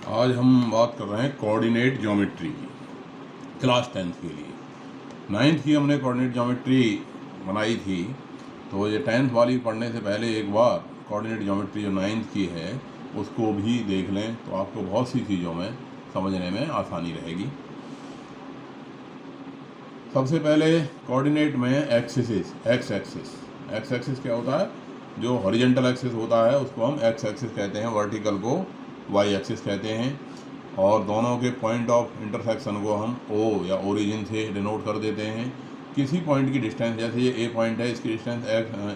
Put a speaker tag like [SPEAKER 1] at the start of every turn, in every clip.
[SPEAKER 1] आज हम बात कर रहे हैं कोऑर्डिनेट ज्योमेट्री की, क्लास 10th के लिए। 9th की हमने कोऑर्डिनेट ज्योमेट्री बनाई थी, तो ये 10th वाली पढ़ने से पहले एक बार कोऑर्डिनेट ज्योमेट्री जो 9th की है उसको भी देख लें, तो आपको बहुत सी चीज़ों में समझने में आसानी रहेगी। सबसे पहले कोऑर्डिनेट में एक्सिस, एक्स एक्सिस क्या होता है? जो हॉरिजेंटल एक्सिस होता है उसको हम एक्स एक्सिस कहते हैं, वर्टिकल को वाई एक्सिस कहते हैं, और दोनों के पॉइंट ऑफ इंटरसेक्शन को हम ओ या ओरिजिन से डिनोट कर देते हैं। किसी पॉइंट की डिस्टेंस, जैसे ये ए पॉइंट है, इसकी डिस्टेंस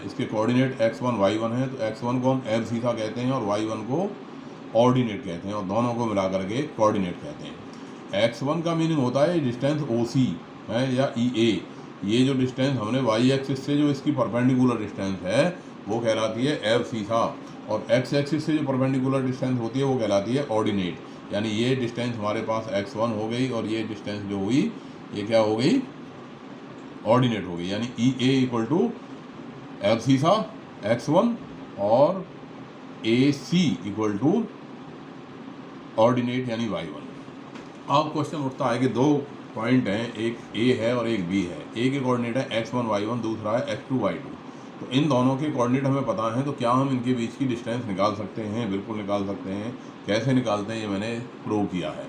[SPEAKER 1] इसके कोऑर्डिनेट x1 y1 है, तो x1 को हम एब्सिसा कहते हैं और y1 को ऑर्डिनेट कहते हैं, और दोनों को मिला करके कोऑर्डिनेट कहते हैं। x1 का मीनिंग होता है डिस्टेंस OC है या EA। ये जो डिस्टेंस हमने वाई एक्सिस से जो इसकी परपेंडिकुलर डिस्टेंस है वो कहलाती है एब्सिसा, और एक्स एक्सिस से जो परपेंडिकुलर डिस्टेंस होती है वो कहलाती है ऑर्डिनेट। यानी ये डिस्टेंस हमारे पास x1 हो गई, और ये डिस्टेंस जो हुई ये क्या हो गई? ऑर्डिनेट हो गई। यानी EA equal to abscissa x1 और AC इक्वल टू ऑर्डिनेट यानी y1। अब क्वेश्चन उठता है कि दो पॉइंट हैं, एक A है और एक B है। A के कोऑर्डिनेट है x1 y1, दूसरा है x2 y2। तो इन दोनों के कोऑर्डिनेट हमें पता है, तो क्या हम इनके बीच की डिस्टेंस निकाल सकते हैं? बिल्कुल निकाल सकते हैं। कैसे निकालते हैं ये मैंने प्रूव किया है।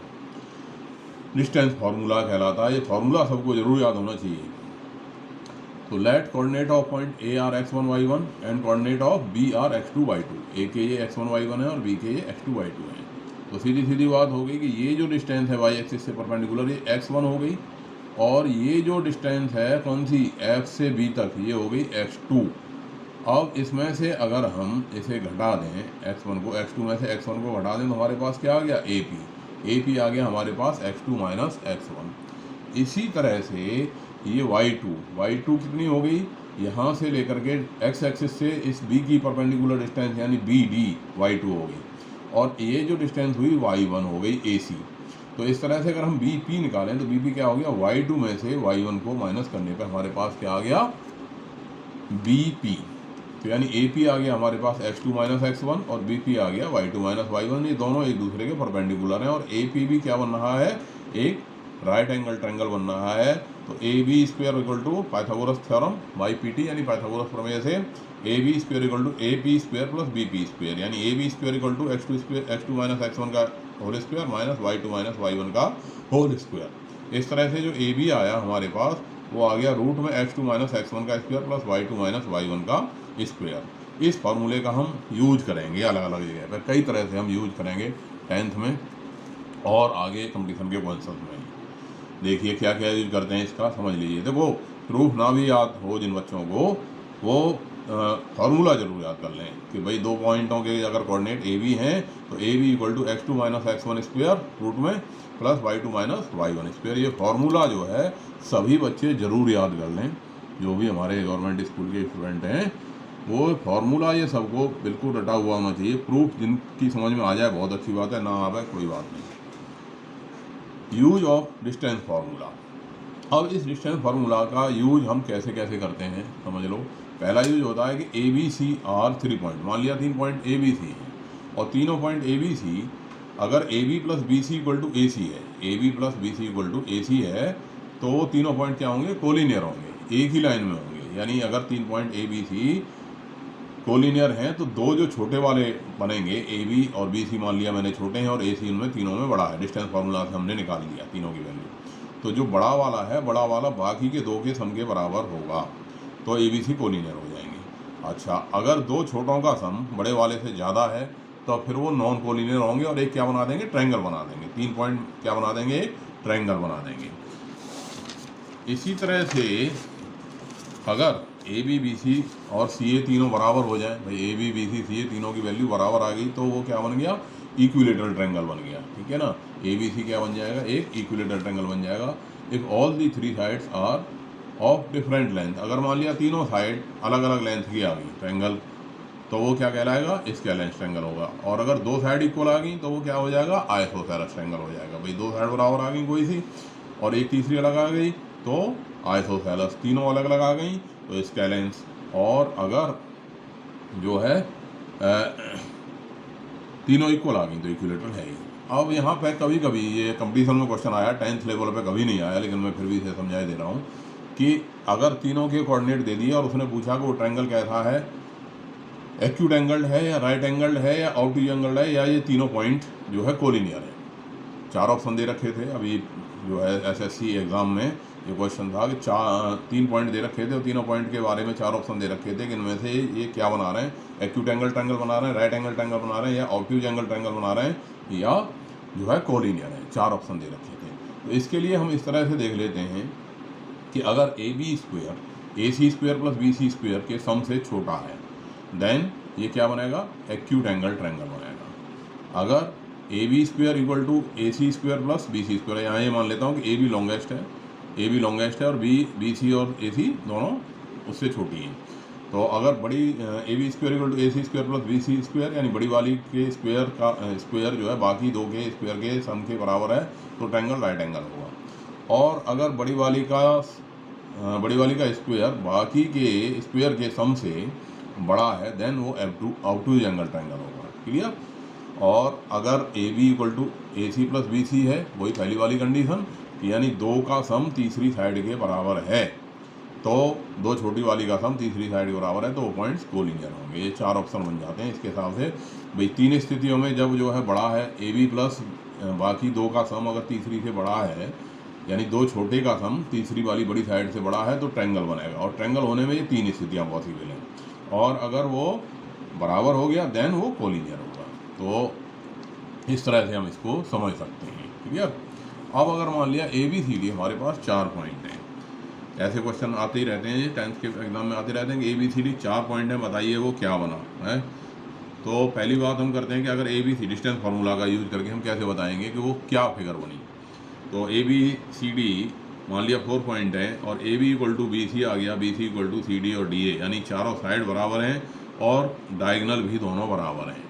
[SPEAKER 1] डिस्टेंस फार्मूला कहलाता है, ये फार्मूला सबको जरूर याद होना चाहिए। तो let coordinate of point A are x1 y1 and coordinate of B are x2 y2। A के ये x1 y1 है और B के ये x2 y2 है। तो सीधी सीधी बात हो गई कि ये जो डिस्टेंस है y एक्सिस से परपेंडिकुलर ये x1 हो गई, और ये जो डिस्टेंस है कौन सी? F से B तक, ये हो गई x2। अब इसमें से अगर हम इसे घटा दें, x1 को x2 में से x1 को घटा दें, तो हमारे पास क्या आ गया? AP आ गया हमारे पास x2 माइनस x1। इसी तरह से ये y2 कितनी हो गई? यहाँ से लेकर के x एक्सिस से इस B की परपेंडिकुलर डिस्टेंस यानी BD y2 हो गई, और ये जो डिस्टेंस हुई y1 हो गई AC। तो इस तरह से अगर हम BP निकालें तो BP क्या हो गया? y2 में से y1 को माइनस करने पर हमारे पास क्या आ गया? BP। तो यानी AP आ गया हमारे पास x2 माइनस x1, और BP आ गया y2 माइनस y1। ये दोनों एक दूसरे के परपेंडिकुलर हैं, और AP भी क्या बन रहा है? एक राइट एंगल ट्रायंगल बन रहा है। तो AB square equal to Pythagoras theorem by PT यानी पाइथागोरस प्रमेय से AB square equal to AP square plus BP square, यानी AB square equal to x2 minus x1 का whole square minus y2 minus y1 का whole square. इस तरह से जो AB आया हमारे पास वो आ गया रूट में x2 माइनस x1 का square plus y2 minus y1 का स्क्वायर। इस फॉर्मूले का हम यूज करेंगे अलग अलग जगह पर, कई तरह से हम यूज करेंगे 10th में और आगे कंपटीशन के क्वेश्चन में। देखिए क्या क्या यूज करते हैं इसका, समझ लीजिए। देखो, प्रूफ ना भी याद हो जिन बच्चों को, वो फार्मूला जरूर याद कर लें कि भाई दो पॉइंटों के अगर कोऑर्डिनेट AB हैं तो AB equal to x2 minus x1 square root में plus y2 minus y1 square. ये फार्मूला जो है सभी बच्चे ज़रूर याद कर लें, जो भी हमारे गवर्नमेंट स्कूल के स्टूडेंट हैं। वो फार्मूला ये सबको बिल्कुल रटा हुआ होना चाहिए। प्रूफ जिनकी समझ में आ जाए बहुत अच्छी बात है, ना आवे कोई बात नहीं। Use of distance formula. अब इस डिस्टेंस फार्मूला का यूज हम कैसे कैसे करते हैं समझ लो। पहला यूज होता है कि ABC आर 3 पॉइंट, मान लिया 3 पॉइंट ABC हैं, और तीनों पॉइंट ABC अगर AB plus BC equal to AC है, AB plus BC equal to AC है, तो तीनों पॉइंट क्या होंगे? कोलिनियर होंगे, एक ही लाइन में होंगे। यानी अगर 3 पॉइंट ABC कोलिनियर हैं तो दो जो छोटे वाले बनेंगे, AB और BC मान लिया मैंने छोटे हैं और AC उनमें तीनों में बड़ा है। डिस्टेंस फार्मूला से हमने निकाल लिया तीनों की वैल्यू। तो जो बड़ा वाला है, बड़ा वाला बाकी के दो के सम के बराबर होगा, तो ABC कोलिनियर हो जाएंगे। अच्छा, अगर दो छोटों का सम बड़े वाले से ज़्यादा है तो फिर वो नॉन कोलिनियर होंगे, और एक क्या बना देंगे? ट्रायंगल बना देंगे। 3 पॉइंट क्या बना देंगे? एक ट्रायंगल बना देंगे। इसी तरह से अगर AB BC और CA तीनों बराबर हो जाए, भाई AB BC CA तीनों की वैल्यू बराबर आ गई, तो वो क्या बन गया? इक्विलेटरल ट्रायंगल बन गया। ठीक है ना? ABC क्या बन जाएगा? एक इक्विलेटरल ट्रायंगल बन जाएगा। If all the 3 sides are of different length, अगर मान लिया तीनों साइड अलग अलग लेंथ की आ गई ट्रायंगल, तो वो क्या कहलाएगा? स्केलेंस ट्रायंगल होगा। और अगर दो साइड इक्वल आ गई तो वो क्या हो जाएगा? आइसोसेलेस ट्रायंगल हो जाएगा। भाई दो साइड बराबर आ गई कोई सी, और एक तीसरी अलग आ गई तो आइसोसेलेस। तीनों अलग अलग आ गई तो स्केलेंस। और अगर जो है तीनों इक्वल आ गई तो इक्विलेटरल है ही। अब यहाँ पे कभी कभी ये कंपटीशन में क्वेश्चन आया, 10th लेवल पे कभी नहीं आया, लेकिन मैं फिर भी इसे समझाए दे रहा हूँ कि अगर तीनों के कोऑर्डिनेट दे दिए और उसने पूछा कि वो ट्रायंगल कैसा है, एक्यूट एंगल्ड है या राइट एंगल्ड है या ऑब्टयूज एंगल्ड है या ये तीनों पॉइंट जो है कोलिनियर है। 4 ऑप्शन दे रखे थे। अभी जो है एसएससी एग्ज़ाम में ये क्वेश्चन था कि 3 पॉइंट दे रखे थे और तीनों पॉइंट के बारे में 4 ऑप्शन दे रखे थे कि इनमें से ये क्या बना रहे हैं, एक्यूट एंगल ट्रायंगल बना रहे हैं, राइट एंगल ट्रायंगल बना रहे हैं या ऑब्ट्यूज एंगल ट्रायंगल बना रहे हैं या जो है कोलिनियर है। 4 ऑप्शन दे रखे थे। तो इसके लिए हम इस तरह से देख लेते हैं कि अगर AC² प्लस BC² के सम से छोटा है देन ये क्या बनेगा, एक्यूट एंगल ट्रायंगल बनेगा। अगर AB² equal to AC² plus BC², यहाँ ये मान लेता हूँ कि AB लॉन्गेस्ट है और BC और AC दोनों उससे छोटी हैं। तो अगर बड़ी AB² equal to AC² plus BC² यानी बड़ी वाली के स्क्वायर जो है बाकी दो के स्क्वायर के सम के बराबर है तो ट्रायंगल राइट एंगल होगा। और अगर बड़ी वाली का स्क्वायर बाकी के स्क्वायर के सम से बड़ा है देन वो ऑब्टयूज एंगल ट्रायंगल होगा। क्लियर। और अगर AB equal to AC plus BC है, वही पहली वाली कंडीशन, यानी 2 का सम तीसरी साइड के बराबर है, तो 2 छोटी वाली का सम तीसरी साइड के बराबर है तो वो पॉइंट्स कोलिनियर होंगे। ये 4 ऑप्शन बन जाते हैं इसके हिसाब से। भाई 3 स्थितियों में जब जो है बड़ा है AB प्लस बाकी 2 का सम अगर तीसरी से बड़ा है, यानी 2 छोटे का सम तीसरी वाली बड़ी साइड से बड़ा है तो ट्रायंगल बनेगा। और ट्रायंगल होने में ये 3 स्थितियाँ पॉसिबल हैं। और अगर वो बराबर हो गया देन वो कोलिनियर होगा। तो इस तरह से हम इसको समझ सकते हैं। क्लियर। अब अगर मान लिया ABCD हमारे पास 4 पॉइंट हैं, ऐसे क्वेश्चन आते ही रहते हैं, ये 10th के एग्जाम में आते रहते हैं कि ABCD 4 पॉइंट हैं, बताइए वो क्या बना है। तो पहली बात हम करते हैं कि अगर ABC डिस्टेंस फार्मूला का यूज करके हम कैसे बताएंगे कि वो क्या फिगर बनी। तो ABCD मान लिया 4 पॉइंट है और AB इक्वल टू BC आ गया, BC इक्वल टू CD और DA, यानी चारों साइड बराबर हैं और डायगनल भी दोनों बराबर हैं।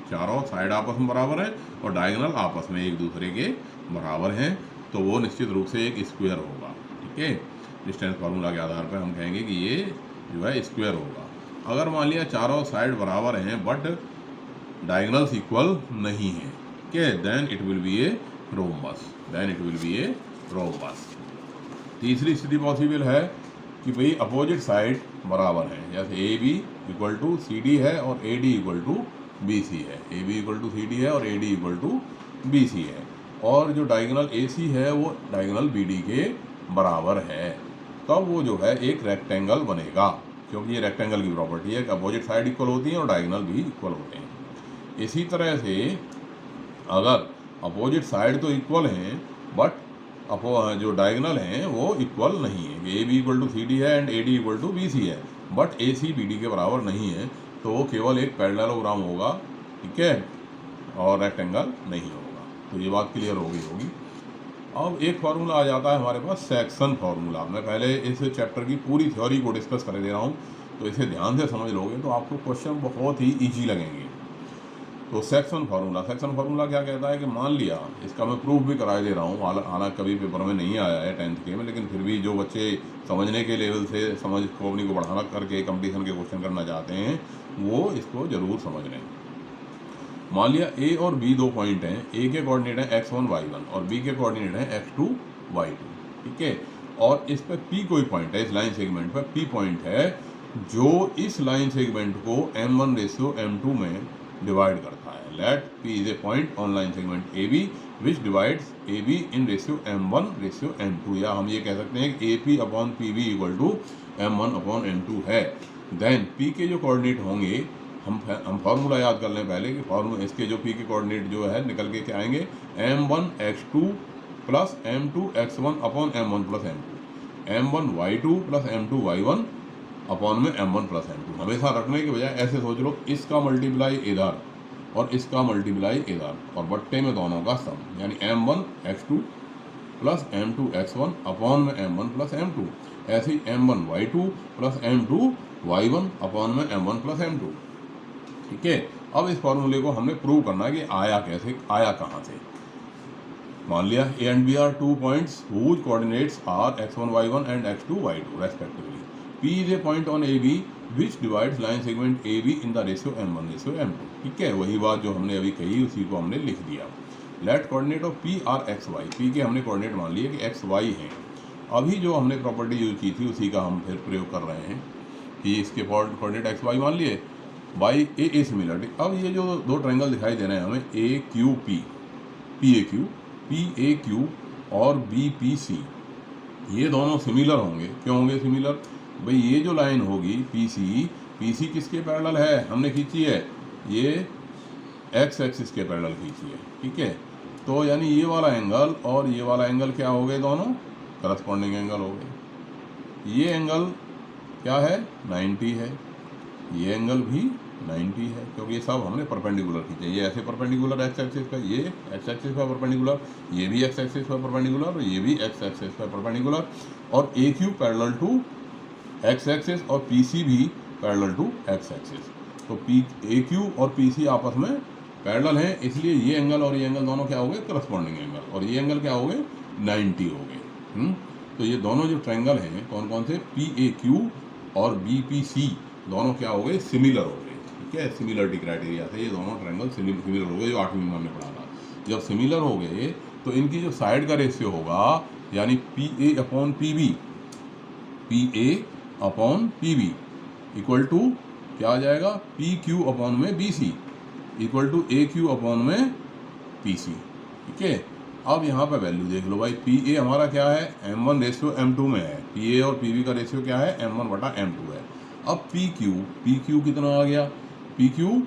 [SPEAKER 1] चारों साइड आपस में बराबर है और डायगनल आपस में एक दूसरे के बराबर हैं, तो वो निश्चित रूप से एक स्क्वायर होगा। ठीक है। डिस्टेंस फार्मूला के आधार पर हम कहेंगे कि ये जो है स्क्वायर होगा। अगर मान लिया चारों साइड बराबर हैं बट डायगनल्स इक्वल नहीं है, के then it will be a rhombus. तीसरी स्थिति पॉसिबल है कि भाई अपोजिट साइड बराबर है, जैसे AB इक्वल टू CD है और AD इक्वल टू BC है, AB इक्वल टू CD है और AD इक्वल टू BC है, और जो डायगोनल AC है वो डायगोनल BD के बराबर है, तब वो जो है एक रेक्टेंगल बनेगा, क्योंकि ये रेक्टेंगल की प्रॉपर्टी है कि अपोजिट साइड इक्वल होती है और डायगोनल भी इक्वल होते हैं। इसी तरह से अगर अपोजिट साइड तो इक्वल हैं बट जो डायगोनल हैं वो इक्वल नहीं है, AB इक्वल टू CD है and AD equal to BC है, बट AC BD के बराबर नहीं है, तो वो केवल एक पैरेललोग्राम होगा। ठीक है। और रेक्टेंगल नहीं होगा। तो ये बात क्लियर हो गई होगी। अब एक फार्मूला आ जाता है हमारे पास सेक्शन फार्मूला। मैं पहले इस चैप्टर की पूरी थ्योरी को डिस्कस कर दे रहा हूँ, तो इसे ध्यान से समझ लोगे तो आपको क्वेश्चन बहुत ही ईजी लगेंगे। तो सेक्शन फार्मूला क्या कहता है कि मान लिया, इसका मैं प्रूफ भी कराए दे रहा हूँ, हालांकि कभी पेपर में नहीं आया है 10th के में, लेकिन फिर भी जो बच्चे समझने के लेवल से समझ को अपनी को बढ़ाना करके कंपटीशन के क्वेश्चन करना चाहते हैं वो इसको ज़रूर समझ लें। मान लिया A और B 2 पॉइंट हैं, A के कोऑर्डिनेट हैं x1 y1 और B के कोऑर्डिनेट हैं x2 y2। ठीक है। और इस पर P कोई पॉइंट है, इस लाइन सेगमेंट पर P पॉइंट है जो इस लाइन सेगमेंट को m1:m2 में डिवाइड करता है। Let P is a point on line segment AB which divides AB in ratio m1:m2, या हम ये कह सकते हैं कि AP/PB इक्वल टू m1/m2 है। देन P के जो कोऑर्डिनेट होंगे, हम फार्मूला याद कर लें पहले कि इसके जो P के कोऑर्डिनेट जो है निकल के क्या आएंगे, m1x2 plus m2x1/m1+m2, m1y2 plus m2y1 upon में m1+m2। हमेशा रखने के बजाय ऐसे सोच लो, इसका मल्टीप्लाई इधर और इसका मल्टीप्लाई इधर और बट्टे में दोनों का सम, यानी m1x2 प्लस m2x1 अपॉन में m1+m2, ऐसे ही m1y2 प्लस m2y1 अपॉन में m1+m2। ठीक है। अब इस फॉर्मूले को हमने प्रूव करना है कि आया कहाँ से। मान लिया A and B are 2 points whose coordinates are x1 y1 and x2 y2 respectively. P is a point on AB which divides line segment A be in the ratio m1:m2। ठीक है, वही बात जो हमने अभी कही उसी को हमने लिख दिया। Let coordinate of P are x y, P के हमने कोऑर्डिनेट मान लिए कि एक्स वाई हैं। अभी जो हमने प्रॉपर्टी यूज की थी उसी का हम फिर प्रयोग कर रहे हैं कि इसके कोऑर्डिनेट एक्स वाई मान लिए, बाई ए ए सिमिलरिटी। अब ये जो दो ट्रायंगल दिखाई दे रहे हैं हमें, A Q P, P A Q और बी पी सी, ये दोनों सिमिलर होंगे। क्यों होंगे सिमिलर? भाई ये जो लाइन होगी पी सी किसके पैरेलल है? हमने खींची है ये एक्स एक्सिस के पैरेलल खींची है। ठीक है, तो यानी ये वाला एंगल और ये वाला एंगल क्या हो गए? दोनों करस्पॉन्डिंग एंगल हो गए। ये एंगल क्या है? 90 है, ये एंगल भी 90 है, क्योंकि ये सब हमने परपेंडिकुलर खींचे। ये ऐसे परपेंडिकुलर एक्स एक्सिस का, ये एक्स एक्सिस पर परपेंडिकुलर, ये भी एक्स एक्सिस पर परपेंडिकुलर, ये भी एक्स एक्सिस पर परपेंडिकुलर, और A Q parallel to X axis और पी सी भी पैरेलल टू एक्स एक्सिस। तो पी ए क्यू और पी सी आपस में पैरेलल हैं, इसलिए ये एंगल और ये एंगल दोनों क्या हो गए? Corresponding angle. और ये एंगल क्या हो गए? 90 हो गए। तो ये दोनों जो ट्रायंगल हैं कौन कौन से? पी ए क्यू और बी पी सी, दोनों क्या हो गए? सिमिलर हो गए। ठीक है, सिमिलरिटी क्राइटेरिया से ये दोनों ट्रायंगल सिमिलर हो गए, जो 8वीं में हमने पढ़ा था। जब सिमिलर हो गए तो इनकी जो साइड का रेशियो होगा, यानी P A upon P B, P A upon P B equal to क्या आ जाएगा? पी क्यू अपॉन में B C equal to A Q upon में पी सी। ठीक है, अब यहाँ पे वैल्यू देख लो भाई, पी ए हमारा क्या है? m1:m2 में है। पी ए और पी बी का रेशियो क्या है? m1/m2 है। अब पी क्यू कितना आ गया? पी क्यू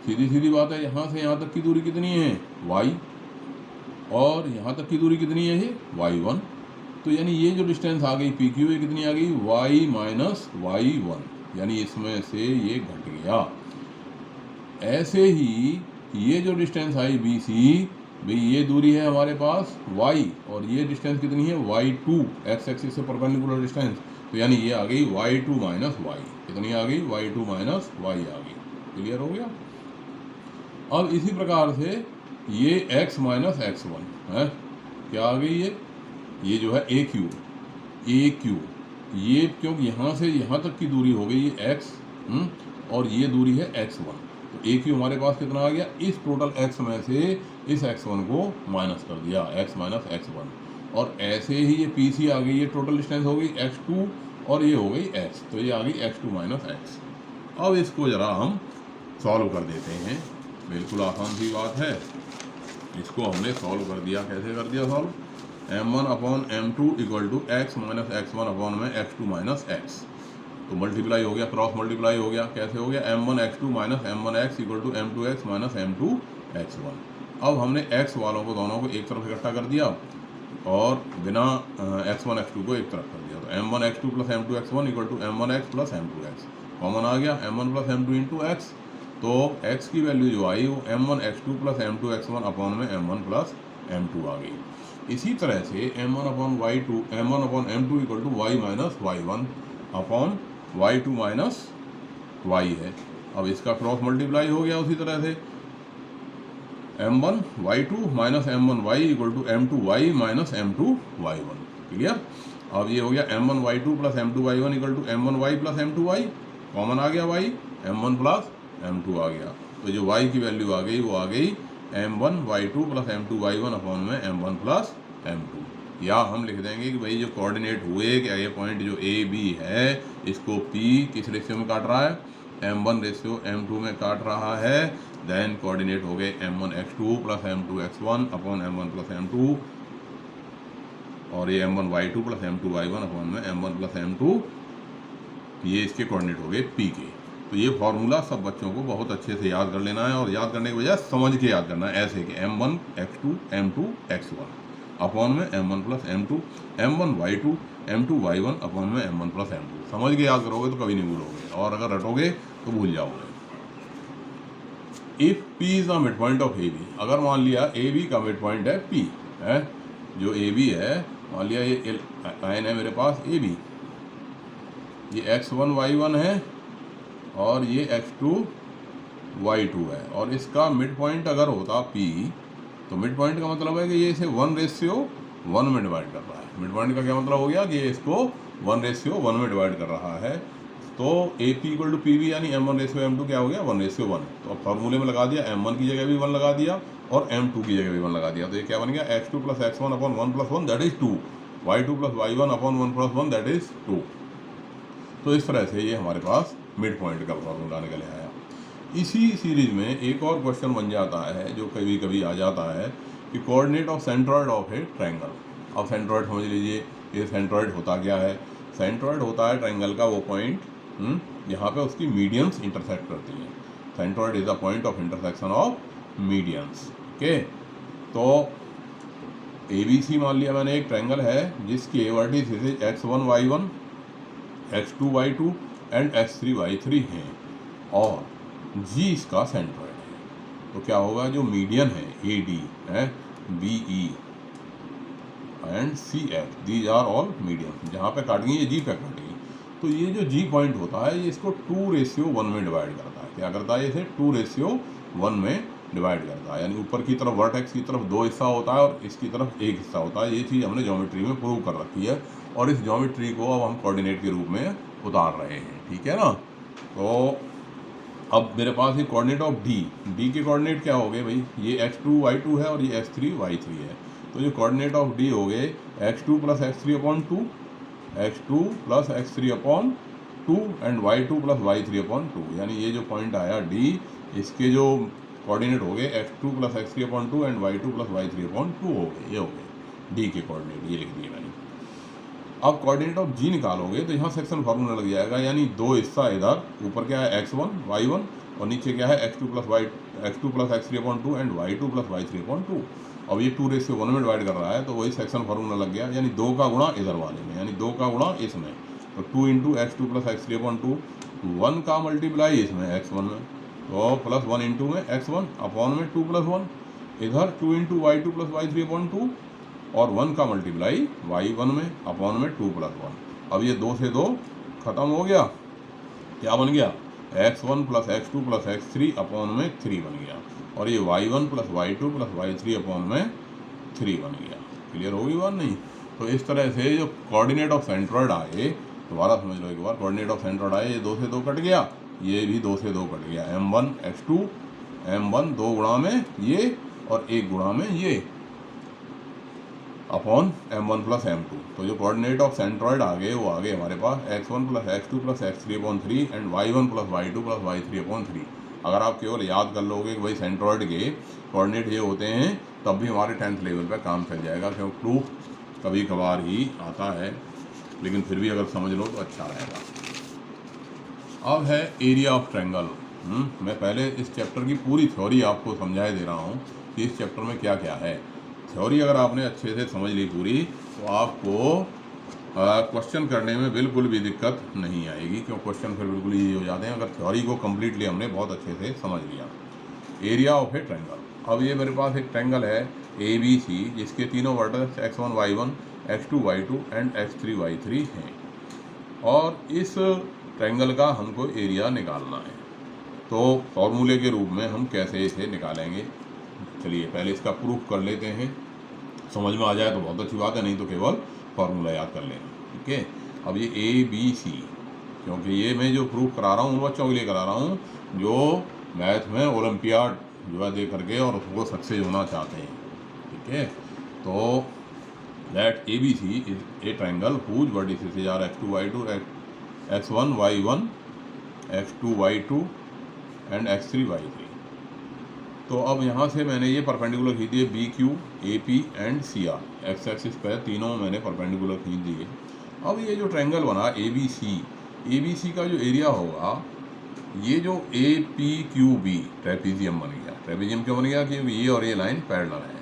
[SPEAKER 1] सीधी बात है, यहाँ से यहाँ तक की दूरी कितनी है? y, और यहाँ तक की दूरी कितनी है? ये y1। तो यानी ये जो डिस्टेंस आ गई पी क्यू, ये कितनी आ गई? y - y1, यानी इसमें से ये घट गया। ऐसे ही ये जो डिस्टेंस आई बी सी, भाई ये दूरी है हमारे पास y, और ये डिस्टेंस कितनी है? y2, एक्स एक्सिस से परपेंडिकुलर डिस्टेंस। तो यानी ये आ गई y2 - y। कितनी आ गई? y2 - y आ गई। क्लियर हो गया? अब इसी प्रकार से ये x - x1 है, क्या आ गई? ये जो है ए क्यू, ये क्योंकि यहाँ से यहाँ तक की दूरी हो गई ये x, और ये दूरी है x1। तो ए क्यू हमारे पास कितना आ गया? इस टोटल x में से इस x1 को माइनस कर दिया, x - x1। और ऐसे ही ये पी सी आ गई, ये टोटल डिस्टेंस हो गई x2, और ये हो गई x, तो ये आ गई x2 - x। अब इसको ज़रा हम सॉल्व कर देते हैं, बिल्कुल आसान सी बात है। इसको हमने सॉल्व कर दिया। कैसे कर दिया solve? m1/m2 equal to x - x1 upon में x2 - x। तो मल्टीप्लाई हो गया, क्रॉस मल्टीप्लाई हो गया। कैसे हो गया? m1x2 - m1x equal to m2x - m2x1। अब हमने x वालों को दोनों को एक तरफ इकट्ठा कर दिया और बिना x1 x2 को एक तरफ कर दिया। तो m1x2 + m2x1 equal to m1x + m2x common आ गया, m1 + m2 इंटू x। तो x की वैल्यू जो आई वो m1x2 + m2x1 अपॉन में m1 + m2 आ गई। इसी तरह से m1/m2 equal to y - y1 upon y2 - y है। अब इसका क्रॉस मल्टीप्लाई हो गया उसी तरह से, m1y2 - m1y equal to m2y - m2y1। Clear? अब ये हो गया m1y2 + m2y1 equal to m1y + m2y, common आ गया y, m1 + m2 आ गया। तो जो y की वैल्यू आ गई वो आ गई m1y2 + m2y1 अपॉन में m1 + m2। या हम लिख देंगे कि भाई जो कोऑर्डिनेट हुए, क्या ये पॉइंट जो ए बी है इसको p किस रेशियो में काट रहा है? m1:m2 में काट रहा है। देन कोऑर्डिनेट हो गए m1x2 + m2x1 upon m1 + m2, और ये m1y2 + m2y1 अपॉन में m1 + m2, ये इसके कोऑर्डिनेट हो गए p के। तो ये फॉर्मूला सब बच्चों को बहुत अच्छे से याद कर लेना है, और याद करने की बजाय समझ के याद करना है। ऐसे कि m1x2 m2x1 अपॉन में m1 + m2, m1y2 m2y1 upon में m1 + m2। समझ के याद करोगे तो कभी नहीं भूलोगे, और अगर रटोगे तो भूल जाओगे। If p is the mid point of A B, अगर मान लिया ए बी का मिड पॉइंट है p है, जो ए बी है, मान लिया ये लाइन है मेरे पास ए बी, ये x1 y1 है और ये x2 y2 है, और इसका मिड पॉइंट अगर होता p, तो मिड पॉइंट का मतलब है कि ये इसे 1:1 में डिवाइड कर रहा है। मिड पॉइंट का क्या मतलब हो गया कि ये इसको 1:1 में डिवाइड कर रहा है। तो A P equal to P V यानी M1/M2 क्या हो गया 1/1। तो अब फॉर्मूले में लगा दिया, M1 की जगह भी 1 लगा दिया और M2 की जगह भी 1 लगा दिया। तो ये क्या बन गया x2 + x1 upon 1 + 1 that is 2, y2 + y1 upon 1 + 1 that is 2। तो इस तरह से ये हमारे पास मिड पॉइंट का फॉर्मूला निकल आया। इसी सीरीज में एक और क्वेश्चन बन जाता है जो कभी कभी आ जाता है कि coordinate of centroid of A triangle. अब सेंट्रॉइड समझ लीजिए, ये सेंट्रॉइड होता क्या है? सेंट्रॉइड होता है ट्रायंगल का वो पॉइंट यहाँ पे उसकी मीडियंस इंटरसेक्ट करती हैं। Centroid is the point of intersection of medians. Okay, तो ABC मान लिया मैंने एक ट्रायंगल है जिसके vertices x1 y1, x2 y2 and x3 y3 हैं और G इसका सेंट्रॉइड है। तो क्या होगा, जो मीडियन है AD है, BE and CF, these are all median. जहाँ पे काटेंगे ये G पे काटेंगे। तो ये जो G पॉइंट होता है ये इसको 2:1 में डिवाइड करता है। क्या करता है? इसे 2:1 में डिवाइड करता है। यानी ऊपर की तरफ वर्टेक्स की तरफ 2 हिस्सा होता है और इसकी तरफ 1 हिस्सा होता है। ये चीज़ हमने ज्योमेट्री में प्रूव कर रखी है और इस ज्योमेट्री को अब हम कोऑर्डिनेट के रूप में उतार रहे हैं। ठीक है ना? तो अब मेरे पास ये कोऑर्डिनेट ऑफ D के कोऑर्डिनेट क्या हो गए भाई? ये x2 y2 है और ये x3 y3 है। तो जो कोऑर्डिनेट ऑफ D हो गए x2 + x3/2, x2 + x3/2 and y2 + y3/2। यानी ये जो पॉइंट आया D, इसके जो कोऑर्डिनेट हो गए x2 + x3/2 and y2 + y3/2 हो गए। ये हो गए D के कोऑर्डिनेट, ये लिख दिए मैंने। अब कोऑर्डिनेट ऑफ G निकालोगे तो यहाँ सेक्शन फार्मूला लग जाएगा। यानी 2 हिस्सा इधर, ऊपर क्या है x1 y1 और नीचे क्या है x2 + x3/2 and y2 + y3/2। अब ये 2:1 में डिवाइड कर रहा है तो वही सेक्शन फार्मूला लग गया। यानी 2 का गुणा इधर वाले में, यानी 2 का गुणा इसमें। तो 2 × x2 + x3/2, 1 का मल्टीप्लाई इसमें x1 में, तो +1 × में x1 अपॉन में 2 + 1, इधर 2 × y2 + y3/2 और 1 का मल्टीप्लाई y1 में अपॉन में 2 + 1। अब ये 2 से 2 खत्म हो गया। क्या बन गया? x1 + x2 + x3 अपॉन में 3 बन गया और ये y1 + y2 + y3 अपॉन में 3 बन गया। क्लियर होगी बात नहीं? तो इस तरह से जो कोऑर्डिनेट ऑफ सेंट्रॉइड आए, दोबारा समझ लो एक बार, कोऑर्डिनेट ऑफ सेंट्रॉइड आए, ये 2 से 2 कट गया, ये भी 2 से 2 कट गया। m1 x2, m1 2 गुणा में ये और 1 गुणा में ये अपॉन m1 + m2। तो जो कोऑर्डिनेट ऑफ सेंट्रॉइड आ गए वो आ गए हमारे पास x1 + x2 + x3/3 and y1 + y2 + y3/3। अगर आप केवल याद कर लोगे कि भाई सेंट्रॉइड के कोऑर्डिनेट ये होते हैं तब भी हमारे 10th लेवल पे काम चल जाएगा, क्योंकि प्रूफ कभी कभार ही आता है, लेकिन फिर भी अगर समझ लो तो अच्छा रहेगा। अब है एरिया ऑफ ट्रायंगल। मैं पहले इस चैप्टर की पूरी थ्योरी आपको समझाए दे रहा हूँ कि इस चैप्टर में क्या क्या है। थ्योरी अगर आपने अच्छे से समझ ली पूरी तो आपको क्वेश्चन करने में बिल्कुल भी दिक्कत नहीं आएगी, क्यों क्वेश्चन फिर बिल्कुल ईजी हो जाते हैं अगर थ्योरी को कम्प्लीटली हमने बहुत अच्छे से समझ लिया। Area of A triangle. अब ये मेरे पास एक ट्रायंगल है ABC जिसके तीनों vertex x1 y1, x2 y2 and x3 y3 हैं और इस ट्रायंगल का हमको एरिया निकालना है। तो फॉर्मूले के रूप में हम कैसे इसे निकालेंगे? चलिए पहले इसका प्रूफ कर लेते हैं, समझ में आ जाए तो बहुत अच्छी बात है, नहीं तो केवल फार्मूला याद कर लेना। ठीक है, अब ये ABC, क्योंकि ये मैं जो प्रूफ करा रहा हूँ उन बच्चों के लिए करा रहा हूँ जो मैथ में ओलंपियाड जो है दे करके और उसको सक्सेस होना चाहते हैं। ठीक है, तो that ABC is a triangle whose vertices are x2 y2, x1 y1, x2 y2 and x3 y3। तो अब यहाँ से मैंने ये परपेंडिकुलर खींच दिए BQ, AP and CR, x axis पर तीनों मैंने परपेंडिकुलर खींच दिए। अब ये जो ट्रायंगल बना ABC का जो एरिया होगा, ये जो APQB ट्रेपीजियम बन गया। ट्रेपीजियम क्यों बन गया? क्योंकि ये और ये लाइन पैरेलल है।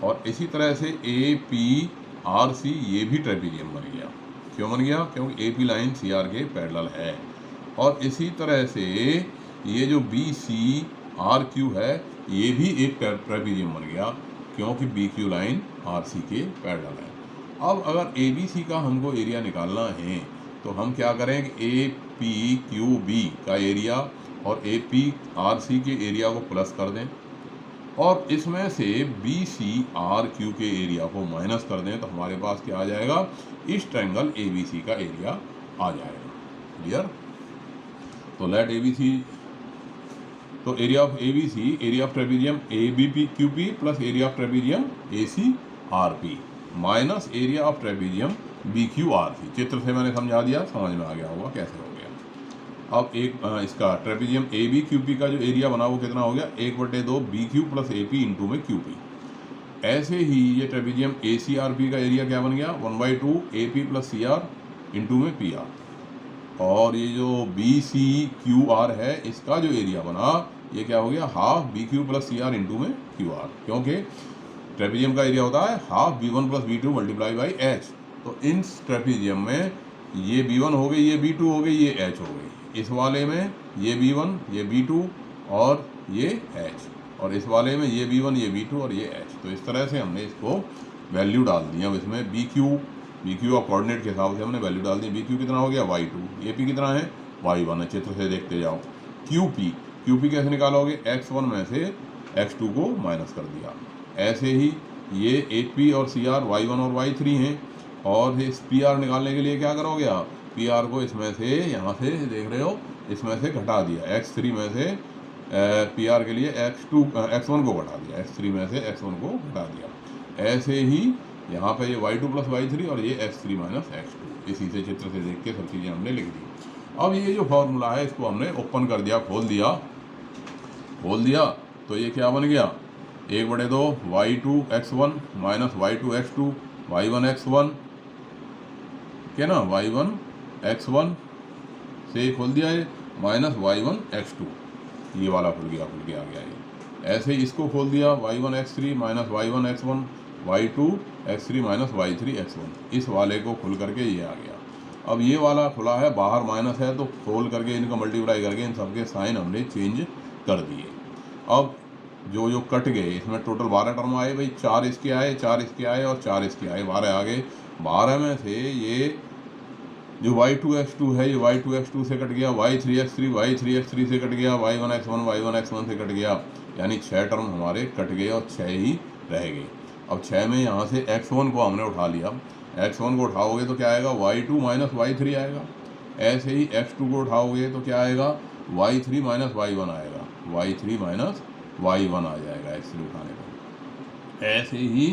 [SPEAKER 1] और इसी तरह से APRC ये भी ट्रेपीजियम बन गया। क्यों बन गया? क्योंकि AP लाइन CR के पैरेलल है। और इसी तरह से ये जो BCRQ है ये भी एक ट्रेपीजियम बन गया, क्योंकि BQ लाइन RC के पैरेलल है। अब अगर ABC का हमको एरिया निकालना है तो हम क्या करें कि APQB का एरिया और APRC के एरिया को प्लस कर दें और इसमें से BCRQ के एरिया को माइनस कर दें, तो हमारे पास क्या आ जाएगा? इस ट्रायंगल ABC का एरिया आ जाएगा। क्लियर? तो लेट ए बी सी, तो area of A B C, area of trapezium A B P Q P plus area of trapezium A C R P minus area of trapezium B Q R C. चित्र से मैंने समझा दिया, समझ में आ गया होगा कैसे हो गया। अब एक इसका trapezium A B Q P का जो एरिया बना वो कितना हो गया, 1/2 B Q plus A P into में क्यू पी। ऐसे ही ये trapezium A C R P का एरिया क्या बन गया, 1/2 A P plus C R into में पी आर। और ये जो बी सी क्यू आर है इसका जो एरिया बना ये क्या हो गया, half B Q plus C R into में क्यू आर, क्योंकि ट्रेपीजियम का एरिया होता है half B one plus B two multiply by H. तो इन ट्रेपीजियम में ये बी वन हो गई, ये बी टू हो गई, ये एच हो गई। इस वाले में ये बी वन, ये बी टू और ये एच, और इस वाले में ये बी वन, ये बी टू और ये एच। तो इस तरह से हमने इसको वैल्यू डाल दी। अब इसमें बी क्यू और कोऑर्डिनेट के हिसाब से हमने वैल्यू डाल दी। बी क्यू कितना हो गया y2, ए पी कितना है y1 है, चित्र से देखते जाओ। क्यू पी कैसे निकालोगे, x1 में से x2 को माइनस कर दिया। ऐसे ही ये 8p और cr y1 और y3 हैं, और इस pr निकालने के लिए क्या करोगे आप, pr को इसमें से, यहाँ से देख रहे हो, इसमें से घटा दिया। x3 में से pr के लिए x1 को घटा दिया, x3 में से x1 को घटा दिया। ऐसे ही यहाँ पे ये y2 प्लस y3 और ये x3 माइनस x2, इसी से चित्र से देख के सब चीज़ें हमने लिख दी। अब ये जो फॉर्मूला है इसको हमने ओपन कर दिया, खोल दिया, तो ये क्या बन गया, 1/2 y2 x1 minus y2 x2 y1 x1, क्या ना, y1 x1 से खोल दिया है माइनस y1 x2, ये वाला खुल गया आ गया ये। ऐसे ही इसको खोल दिया, y1 x3 minus y1 x1 y2 x3 minus y3 x1, इस वाले को खुल करके ये आ गया। अब ये वाला खुला है, बाहर माइनस है, तो खोल करके इनको मल्टीप्लाई करके इन सबके साइन हमने चेंज कर दिए। अब जो कट गए इसमें टोटल 12 टर्म आए भाई, 4 इसके आए, 4 इसके आए और 4 इसके आए, 12 आ गए। 12 में से ये जो y2 x2 है ये y2 x2 से कट गया, y3 x3 से कट गया, y1 x1 से कट गया, यानी 6 टर्म हमारे कट गए और 6 ही रह गए। अब 6 में यहाँ से x1 को हमने उठा लिया, x1 को उठाओगे तो क्या आएगा, y2 माइनस y3 आएगा। ऐसे ही x2 को उठाओगे तो क्या आएगा, y3 माइनस y1 आएगा, y3 माइनस y1 आ जाएगा x3 उठाने पर। ऐसे ही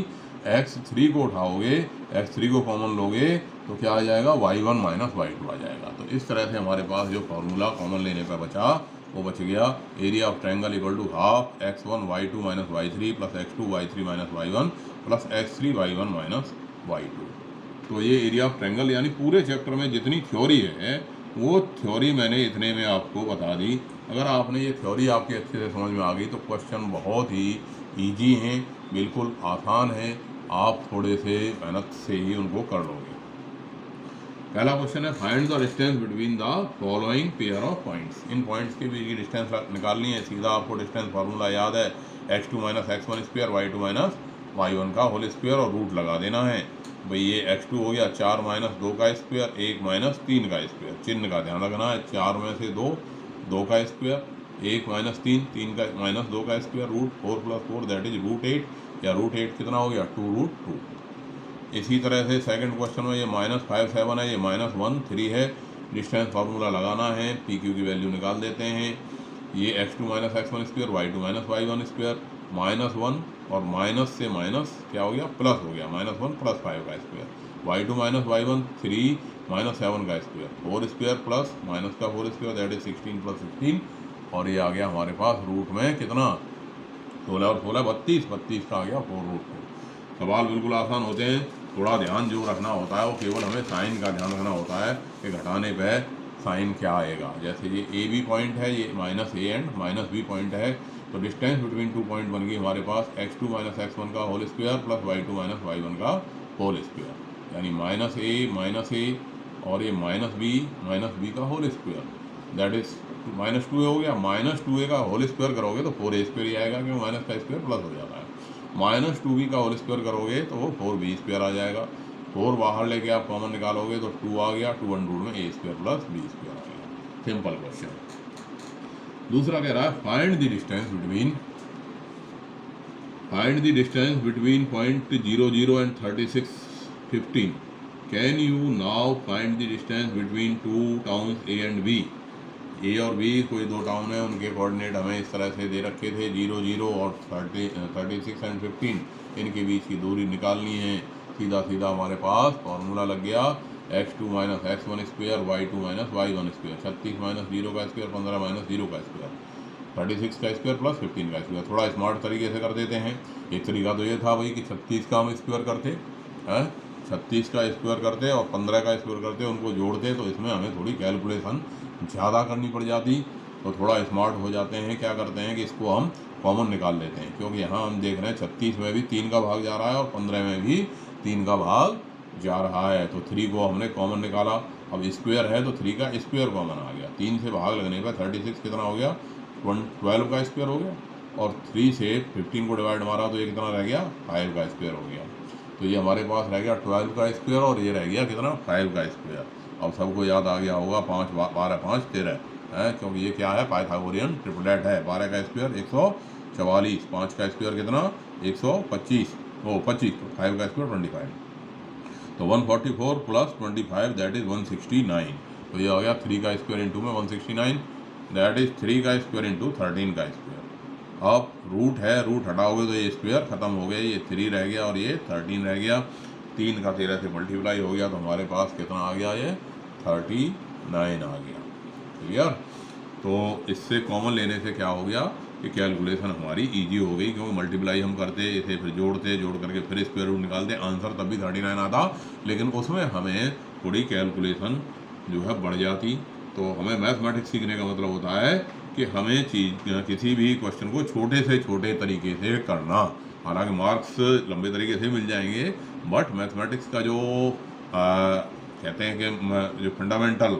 [SPEAKER 1] x3 को उठाओगे, x3 को कॉमन लोगे तो क्या आ जाएगा, y1 माइनस y2 आ जाएगा। तो इस तरह से हमारे पास जो फॉर्मूला कॉमन लेने पर बचा वो बच गया, area of triangle equal to half x1 y2 minus y3 plus x2 y3 minus y1 plus x3 y1 minus y2। तो ये एरिया ऑफ ट्रायंगल, यानी पूरे चैप्टर में जितनी थ्योरी है वो थ्योरी मैंने इतने में आपको बता दी। अगर आपने ये थ्योरी आपके अच्छे से समझ में आ गई तो क्वेश्चन बहुत ही ईजी हैं, बिल्कुल आसान है, आप थोड़े से मेहनत से ही उनको कर लोगे। पहला क्वेश्चन है, find the distance between the following pair of points. In points के बीच की डिस्टेंस निकालनी है। सीधा आपको डिस्टेंस फार्मूला याद है, x2 minus x1 square y2 minus y1 का होल स्क्वायर और रूट लगा देना है। भाई ये x2 हो गया 4 माइनस 2 का स्क्वायर, 1 माइनस 3 का स्क्वायर, चिन्ह का ध्यान रखना है। 4 में से 2 का स्क्वायर, 1 माइनस 3 का माइनस 2 का square, root 4 plus 4 that is √8, या √8 कितना हो गया, 2√2। इसी तरह से सेकंड क्वेश्चन में ये -5 7 है, ये -1 3 है। डिस्टेंस फार्मूला लगाना है, पी क्यू की वैल्यू निकाल देते हैं। ये x2 minus x1 square y2 minus y1 square, -1 और माइनस से माइनस क्या हो गया, प्लस हो गया, -1 प्लस 5 का square, y2 minus y1 3 minus 7 का स्क्वायर, 4 स्क्वायर प्लस माइनस का 4 स्क्वायर दैट इज 16 प्लस 16, और ये आ गया हमारे पास रूट में कितना, 16 और 16 32 का आ गया 4√2। सवाल बिल्कुल आसान होते हैं, थोड़ा ध्यान जो रखना होता है वो केवल हमें साइन का ध्यान रखना होता है कि घटाने पे साइन क्या आएगा। जैसे ये ए बी पॉइंट है, ये -a एंड -b पॉइंट है, तो डिस्टेंस बिटवीन 2 पॉइंट बन गई हमारे पास x2 माइनस x1 का whole square plus y2 minus y1 का होल स्क्वायर, यानी -a और ये -b का whole square that is -2a हो गया। -2a का होल स्क्वायर करोगे तो 4a स्क्वायर ही आएगा, क्योंकि माइनस का स्क्वायर प्लस हो जाता है। -2b का होल स्क्वायर करोगे तो वो 4b स्क्वायर आ जाएगा। 4 बाहर लेके आप कॉमन निकालोगे तो 2 आ गया, 2 अंडर रूट में a square plus b square आ गया। Simple question. दूसरा कह रहा है, find the distance between point 0 0 and 36 15। Can you now find the distance between 2 towns a and b। A और बी कोई दो टाउन है, उनके कोऑर्डिनेट हमें इस तरह से दे रखे थे 0 0 और 36 एंड 15, इनके बीच की दूरी निकालनी है। सीधा सीधा हमारे पास फॉर्मूला लग गया x2 minus x1 square y2 minus y1 square, 36 minus 0 का स्क्वायर 15 माइनस 0 का स्क्वायर, 36 का स्क्वायर प्लस 15 का स्क्वायर। थोड़ा स्मार्ट तरीके से कर देते हैं। एक तरीका तो ये था भाई कि 36 का हम स्क्वायर करते हैं, 36 का स्क्वायर करते और 15 का स्क्वायर करते, उनको जोड़ते, तो इसमें हमें थोड़ी कैलकुलेशन ज़्यादा करनी पड़ जाती। तो थोड़ा स्मार्ट हो जाते हैं, क्या करते हैं कि इसको हम कॉमन निकाल लेते हैं, क्योंकि यहाँ हम देख रहे हैं 36 में भी 3 का भाग जा रहा है और 15 में भी 3 का भाग जा रहा है। तो 3 को हमने कॉमन निकाला। अब स्क्वायर है तो 3 का स्क्वायर कॉमन आ गया। 3 से भाग लगने पर 36 कितना हो गया, 12 का स्क्वायर हो गया, और 3 से 15 को डिवाइड मारा तो ये कितना रह गया, 5 का स्क्वायर हो गया। तो ये हमारे पास रह गया 12 का स्क्वायर और ये रह गया कितना, 5 का स्क्वायर। अब सबको याद आ गया होगा 5 12 5 13 है, क्योंकि ये क्या है, पाइथागोरियन ट्रिपलेट है। 12 का स्क्वायर 144, 5 का स्क्वायर कितना 125, 25, 5 का स्क्वायर 25, तो 144 प्लस 25 दैट इज 169। तो ये हो गया 3 का स्क्वायर इंटू में 169, दैट इज 3 का स्क्वायर इंटू 13 का स्क्वायर। अब रूट है, रूट हटाओगे तो ये स्क्वायर खत्म हो गया, ये 3 रह गया और ये 13 रह गया। 3 का 13 से मल्टीप्लाई हो गया तो हमारे पास कितना आ गया, ये 39 आ गया। क्लियर। तो इससे कॉमन लेने से क्या हो गया कि कैलकुलेशन हमारी इजी हो गई, क्योंकि मल्टीप्लाई हम करते, इसे फिर जोड़ते, जोड़ करके फिर स्क्वायर रूट निकालते, आंसर तब भी 39 आता, लेकिन उसमें हमें थोड़ी कैलकुलेशन जो है बढ़ जाती। तो हमें मैथमेटिक्स सीखने का मतलब होता है कि हमें किसी भी क्वेश्चन को छोटे से छोटे तरीके से करना। हालांकि मार्क्स लंबे तरीके से मिल जाएंगे, बट मैथमेटिक्स का जो कहते हैं कि जो फंडामेंटल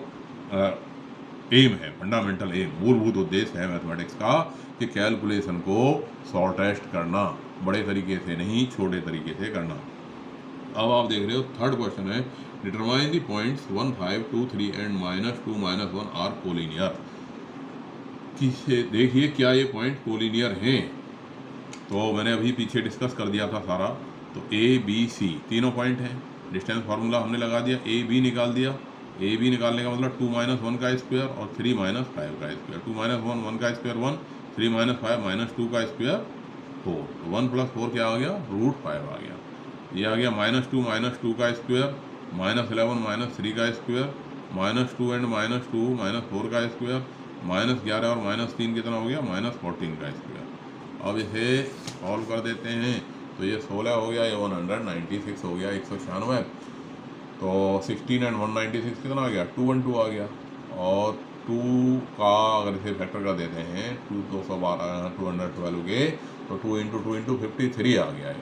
[SPEAKER 1] एम है, फंडामेंटल एम, मूलभूत उद्देश्य है मैथमेटिक्स का, कि कैलकुलेशन को शॉर्टेस्ट करना, बड़े तरीके से नहीं, छोटे तरीके से करना। अब आप देख रहे हो थर्ड क्वेश्चन है, determine the points 1 5 2 3 and -2 -1 are collinear. किसे देखिए क्या ये पॉइंट कोलिनियर हैं। तो मैंने अभी पीछे डिस्कस कर दिया था सारा। तो ए बी सी तीनों पॉइंट हैं, डिस्टेंस फार्मूला हमने लगा दिया, ए बी निकाल दिया। ए बी निकालने का मतलब 2 - 1 का स्क्वायर और 3 - 5 का स्क्वायर। 2 - 1 1 का स्क्वायर 1, 3 - 5 -2 का स्क्वायर 4। 1 + 4 क्या आ गया, √5 आ गया। ये आ गया -2 -2 का स्क्वायर, -11 -3 का स्क्वायर, -2 एंड -2 -4 का स्क्वायर, -11 और -3 कितना हो गया, -14 का स्क्वायर। अब इसे सॉल्व कर देते हैं तो ये 16 हो गया, ये 196 हो गया, 196। तो 16 एंड 196 कितना आ गया, 212 आ गया। और 2 का अगर इसे फैक्टर कर देते हैं 212 212 के, तो 2 × 2 × 53 आ गया है।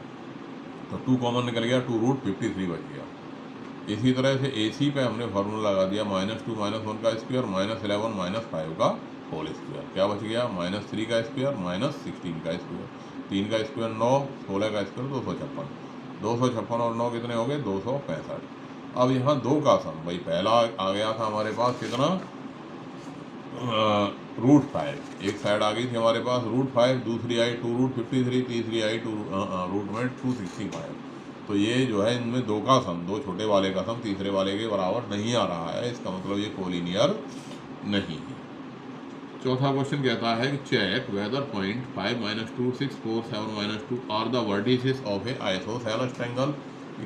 [SPEAKER 1] तो 2 कॉमन निकल गया, 2√53 बच गया। इसी तरह से ए सी पे हमने फार्मूला लगा दिया, -2 -1 का स्क्वायर, -11 -5 का होल स्क्वायर। क्या बच गया, -3 का स्क्वायर, -16 का स्क्वायर, 3 का स्क्वायर 9, 16 का स्क्वायर 256। 256 और 9 कितने हो गए, 265। अब यहाँ 2 का सम, भाई पहला आ गया था हमारे पास कितना, √5, एक साइड आ गई थी हमारे पास √5, दूसरी आई 2√53, तीसरी आई रूट में 265। तो ये जो है इनमें 2 का सम, 2 छोटे वाले का सम तीसरे वाले के बराबर नहीं आ रहा है, इसका मतलब ये कोलिनियर नहीं है। चौथा क्वेश्चन कहता है कि check whether point 5 - 2 6 4 7 -2 are the vertices of a isosceles triangle.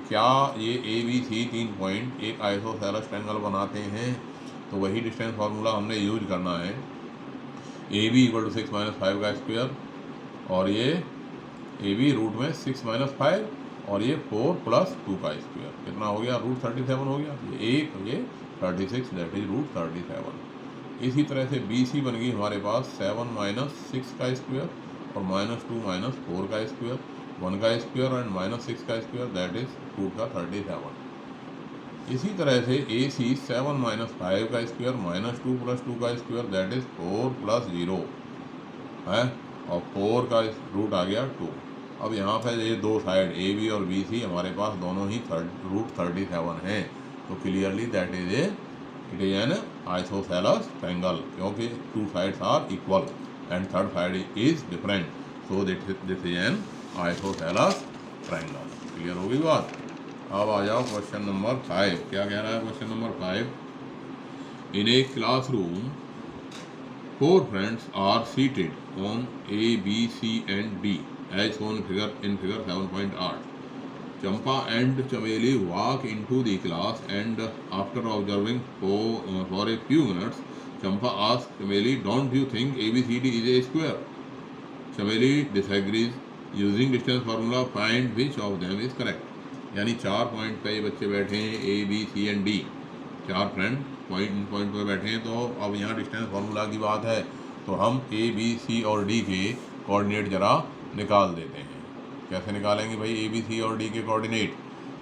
[SPEAKER 1] क्या ये ए बी सी 3 पॉइंट एक आइसोसेलेस ट्रायंगल बनाते हैं। तो वही डिस्टेंस फार्मूला हमने यूज करना है। ए बी = 6 - 5 का स्क्वायर, और ये ए बी रूट में 6 - 5 और ये 4 + 2 का स्क्वायर कितना हो गया, √37 हो गया। ये 1 ये 36 दैट इज √37। इसी तरह से बी सी बन गई हमारे पास 7 - 6 का स्क्वायर और -2 - 4 का स्क्वायर, 1 का स्क्वायर एंड -6 का स्क्वायर दैट इज √37। इसी तरह से ए सी 7 - 5 का स्क्वायर, -2 + 2 का स्क्वायर दैट इज 4 + 0 है, और 4 का रूट आ गया 2। अब यहाँ पर ये दो साइड ए बी और बी सी हमारे पास दोनों ही √37 हैं। तो clearly that is it is an isosceles triangle, क्योंकि 2 sides are equal and third side is different, so this is an isosceles triangle. Clear हो गई बात। अब आ जाओ क्वेश्चन नंबर 5। क्या कह रहा है question number 5, in a classroom 4 friends are seated on A, B, C and D as shown in figure 7.8. Champa and Chameli walk into the class and after observing for a few minutes, Champa asks Chameli, "Don't you think ABCD is a square?" Chameli disagrees. Using distance formula, find which of them is correct. यानी 4 point पे ये बच्चे बैठे हैं, A, B, C and D, 4 friend point पे बैठे हैं। तो अब यहाँ डिस्टेंस फार्मूला की बात है, तो हम A, B, C और D के कोऑर्डिनेट जरा निकाल देते हैं। कैसे निकालेंगे भाई A, B, C और D के कोऑर्डिनेट?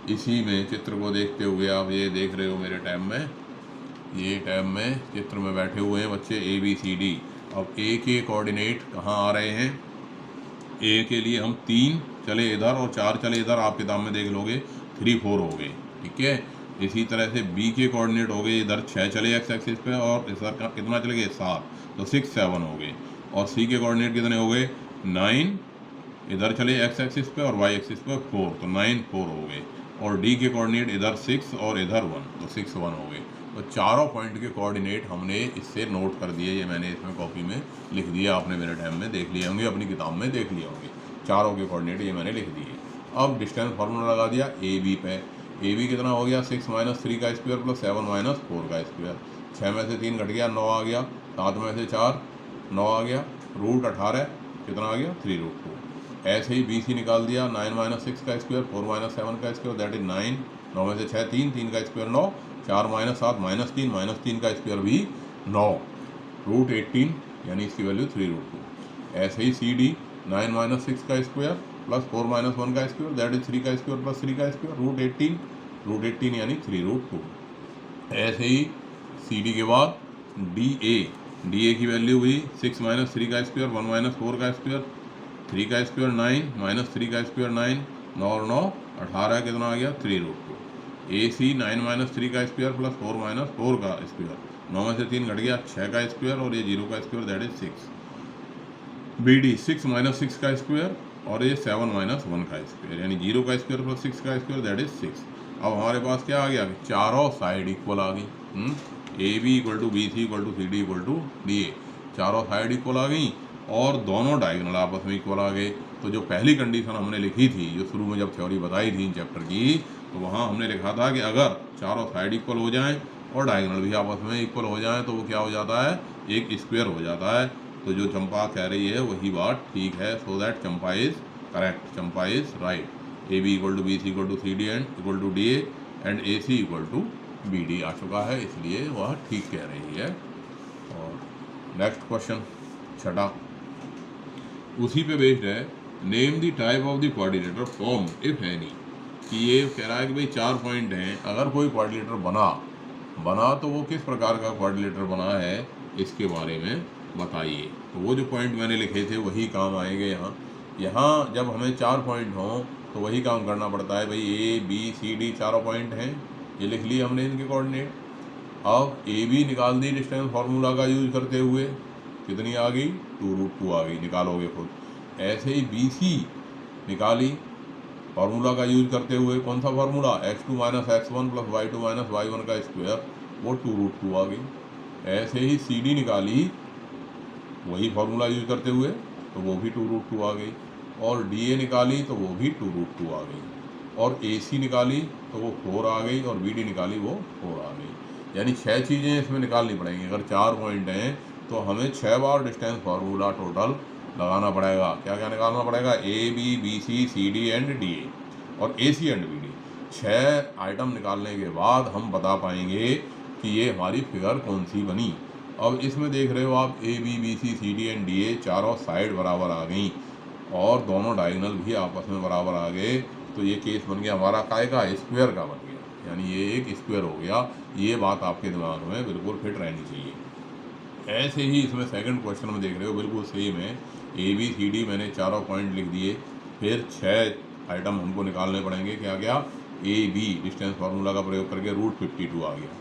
[SPEAKER 1] इसी में चित्र को देखते हुए, आप ये देख रहे हो मेरे टैब में, ये टैब में चित्र में बैठे हुए हैं बच्चे A, B, C, D। अब A के कोऑर्डिनेट कहाँ आ रहे हैं? A के लिए हम 3 चले इधर और 4 चले इधर, आप किताब में देख लोगे 3, 4 हो गए, ठीक है। इसी तरह से B के कोऑर्डिनेट हो गए, इधर 6 चले एक्स एक्सिस पे और इधर का कितना चले गए 7, तो 6, 7 हो गए। और C के कोऑर्डिनेट कितने हो गए 9, इधर चले एक्स एक्सिस पे और वाई एक्सिस पे 4, तो 9, 4 हो गए। और D के कोऑर्डिनेट इधर 6 और इधर 1, तो 6, 1 हो गए। तो चारों पॉइंट के कोऑर्डिनेट हमने इससे नोट कर दिए, ये मैंने इसमें कॉपी में लिख दिया, आपने मेरे टाइम में देख लिए होंगे, अपनी किताब में देख लिए होंगे। चारों के कोऑर्डिनेट ये मैंने लिख दिए। अब डिस्टेंस फार्मूला लगा दिया ए बी पे। ए बी कितना हो गया 6 - 3 का स्क्वायर प्लस 7 - 4 का स्क्वायर। 6 में से 3 घट गया 9 आ गया, 7 में से 4 9 आ गया, रूट 18 कितना आ गया 3√2। ऐसे ही बी सी निकाल दिया, 9 - 6 का स्क्वायर 4 - 7 का स्क्वायर दैट इज 9। 9 में से 6 3, 3 का स्क्वायर 9, 4 - 7 -3 का स्क्वायर भी 9, √18 यानी इसकी वैल्यू 3√2। ऐसे ही सी डी 9 - 6 का स्क्वायर प्लस 4 - 1 का स्क्वायर दैट इज 3 का स्क्वायर प्लस 3 का स्क्वायर √18 यानी 3√2। ऐसे ही सी डी के बाद डी ए की वैल्यू हुई 6 - 3 का स्क्वायर 1 - 4 का स्क्वायर 3 का स्क्वायर 9 - 3 का स्क्वायर 9, 9 और 9 18 कितना आ गया 3√2। ए सी 9 - 3 का स्क्वायर प्लस 4 - 4 का स्क्वायर, 9 में से 3 घट गया 6 का स्क्वायर और ये 0 का square that is 6। B D 6 - 6 का स्क्वायर और ये 7 - 1 का स्क्वायर यानी 0 का स्क्वायर प्लस 6 का स्क्वायर दैट इज 6। अब हमारे पास क्या आ गया, चारों साइड इक्वल आ गई। A B equal to B C equal to C D equal to D A, चारों साइड इक्वल आ गई और दोनों डायगोनल आपस में इक्वल आ गए। तो जो पहली कंडीशन हमने लिखी थी, जो शुरू में जब थ्योरी बताई थी चैप्टर की, तो वहाँ हमने लिखा था कि अगर चारों साइड इक्वल हो जाएं और डायगोनल भी आपस में इक्वल हो जाएं तो वो क्या हो जाता है, एक स्क्वायर हो जाता है। तो जो चंपा कह रही है वही बात ठीक है। So that Champa is correct, Champa is right. A B equal to B C equal to C D and equal to D and A C equal to B D आ चुका है, इसलिए वह ठीक कह रही है। और नेक्स्ट क्वेश्चन छठा उसी पे बेस्ड है। Name the type of the coordinator form if any, कि ये कह रहा है कि भाई 4 पॉइंट हैं, अगर कोई कोऑर्डिनेटर बना तो वो किस प्रकार का कोऑर्डिनेटर बना है इसके बारे में बताइए। तो वो जो पॉइंट मैंने लिखे थे वही काम आएंगे यहाँ जब हमें 4 पॉइंट हों तो वही काम करना पड़ता है। भाई ए बी सी डी चारों पॉइंट हैं, ये लिख लिए हमने इनके कोऑर्डिनेट। अब ए बी निकाल दी डिस्टेंस फार्मूला का यूज करते हुए, कितनी आ गई 2√2 आ गई, निकालोगे खुद। ऐसे ही बी सी निकाली फार्मूला का यूज करते हुए, कौन सा formula x2 - x1 plus y2 - y1 का स्क्वायर, वो 2√2 आ गई। ऐसे ही सी डी निकाली वही फार्मूला यूज करते हुए, तो वो भी 2√2 आ गई। और डी ए निकाली तो वो भी 2√2 आ गई। और ए सी निकाली तो वो 4 आ गई और बी डी निकाली वो 4 आ गई। यानी 6 चीज़ें इसमें निकालनी पड़ेंगी। अगर 4 पॉइंट हैं तो हमें 6 बार डिस्टेंस फार्मूला टोटल लगाना पड़ेगा। क्या क्या निकालना पड़ेगा, A B B C C D and D A और A C and B D. 6 item निकालने के बाद हम बता पाएंगे कि ये हमारी फिगर कौन सी बनी। अब इसमें देख रहे हो आप A B B C C D and D A चारों साइड बराबर आ गई और दोनों डायगोनल भी आपस में बराबर आ गए। तो ये केस बन गया हमारा काय का, स्क्वायर का बन गया, यानी ये एक स्क्वायर हो गया। ये बात आपके दिमाग में बिल्कुल फिट रहनी चाहिए। ऐसे ही इसमें सेकंड क्वेश्चन में देख रहे हो बिल्कुल सेम है। ए बी सी डी मैंने चारों पॉइंट लिख दिए, फिर 6 आइटम हमको निकालने पड़ेंगे। क्या क्या, ए बी डिस्टेंस फार्मूला का प्रयोग करके √52 आ गया,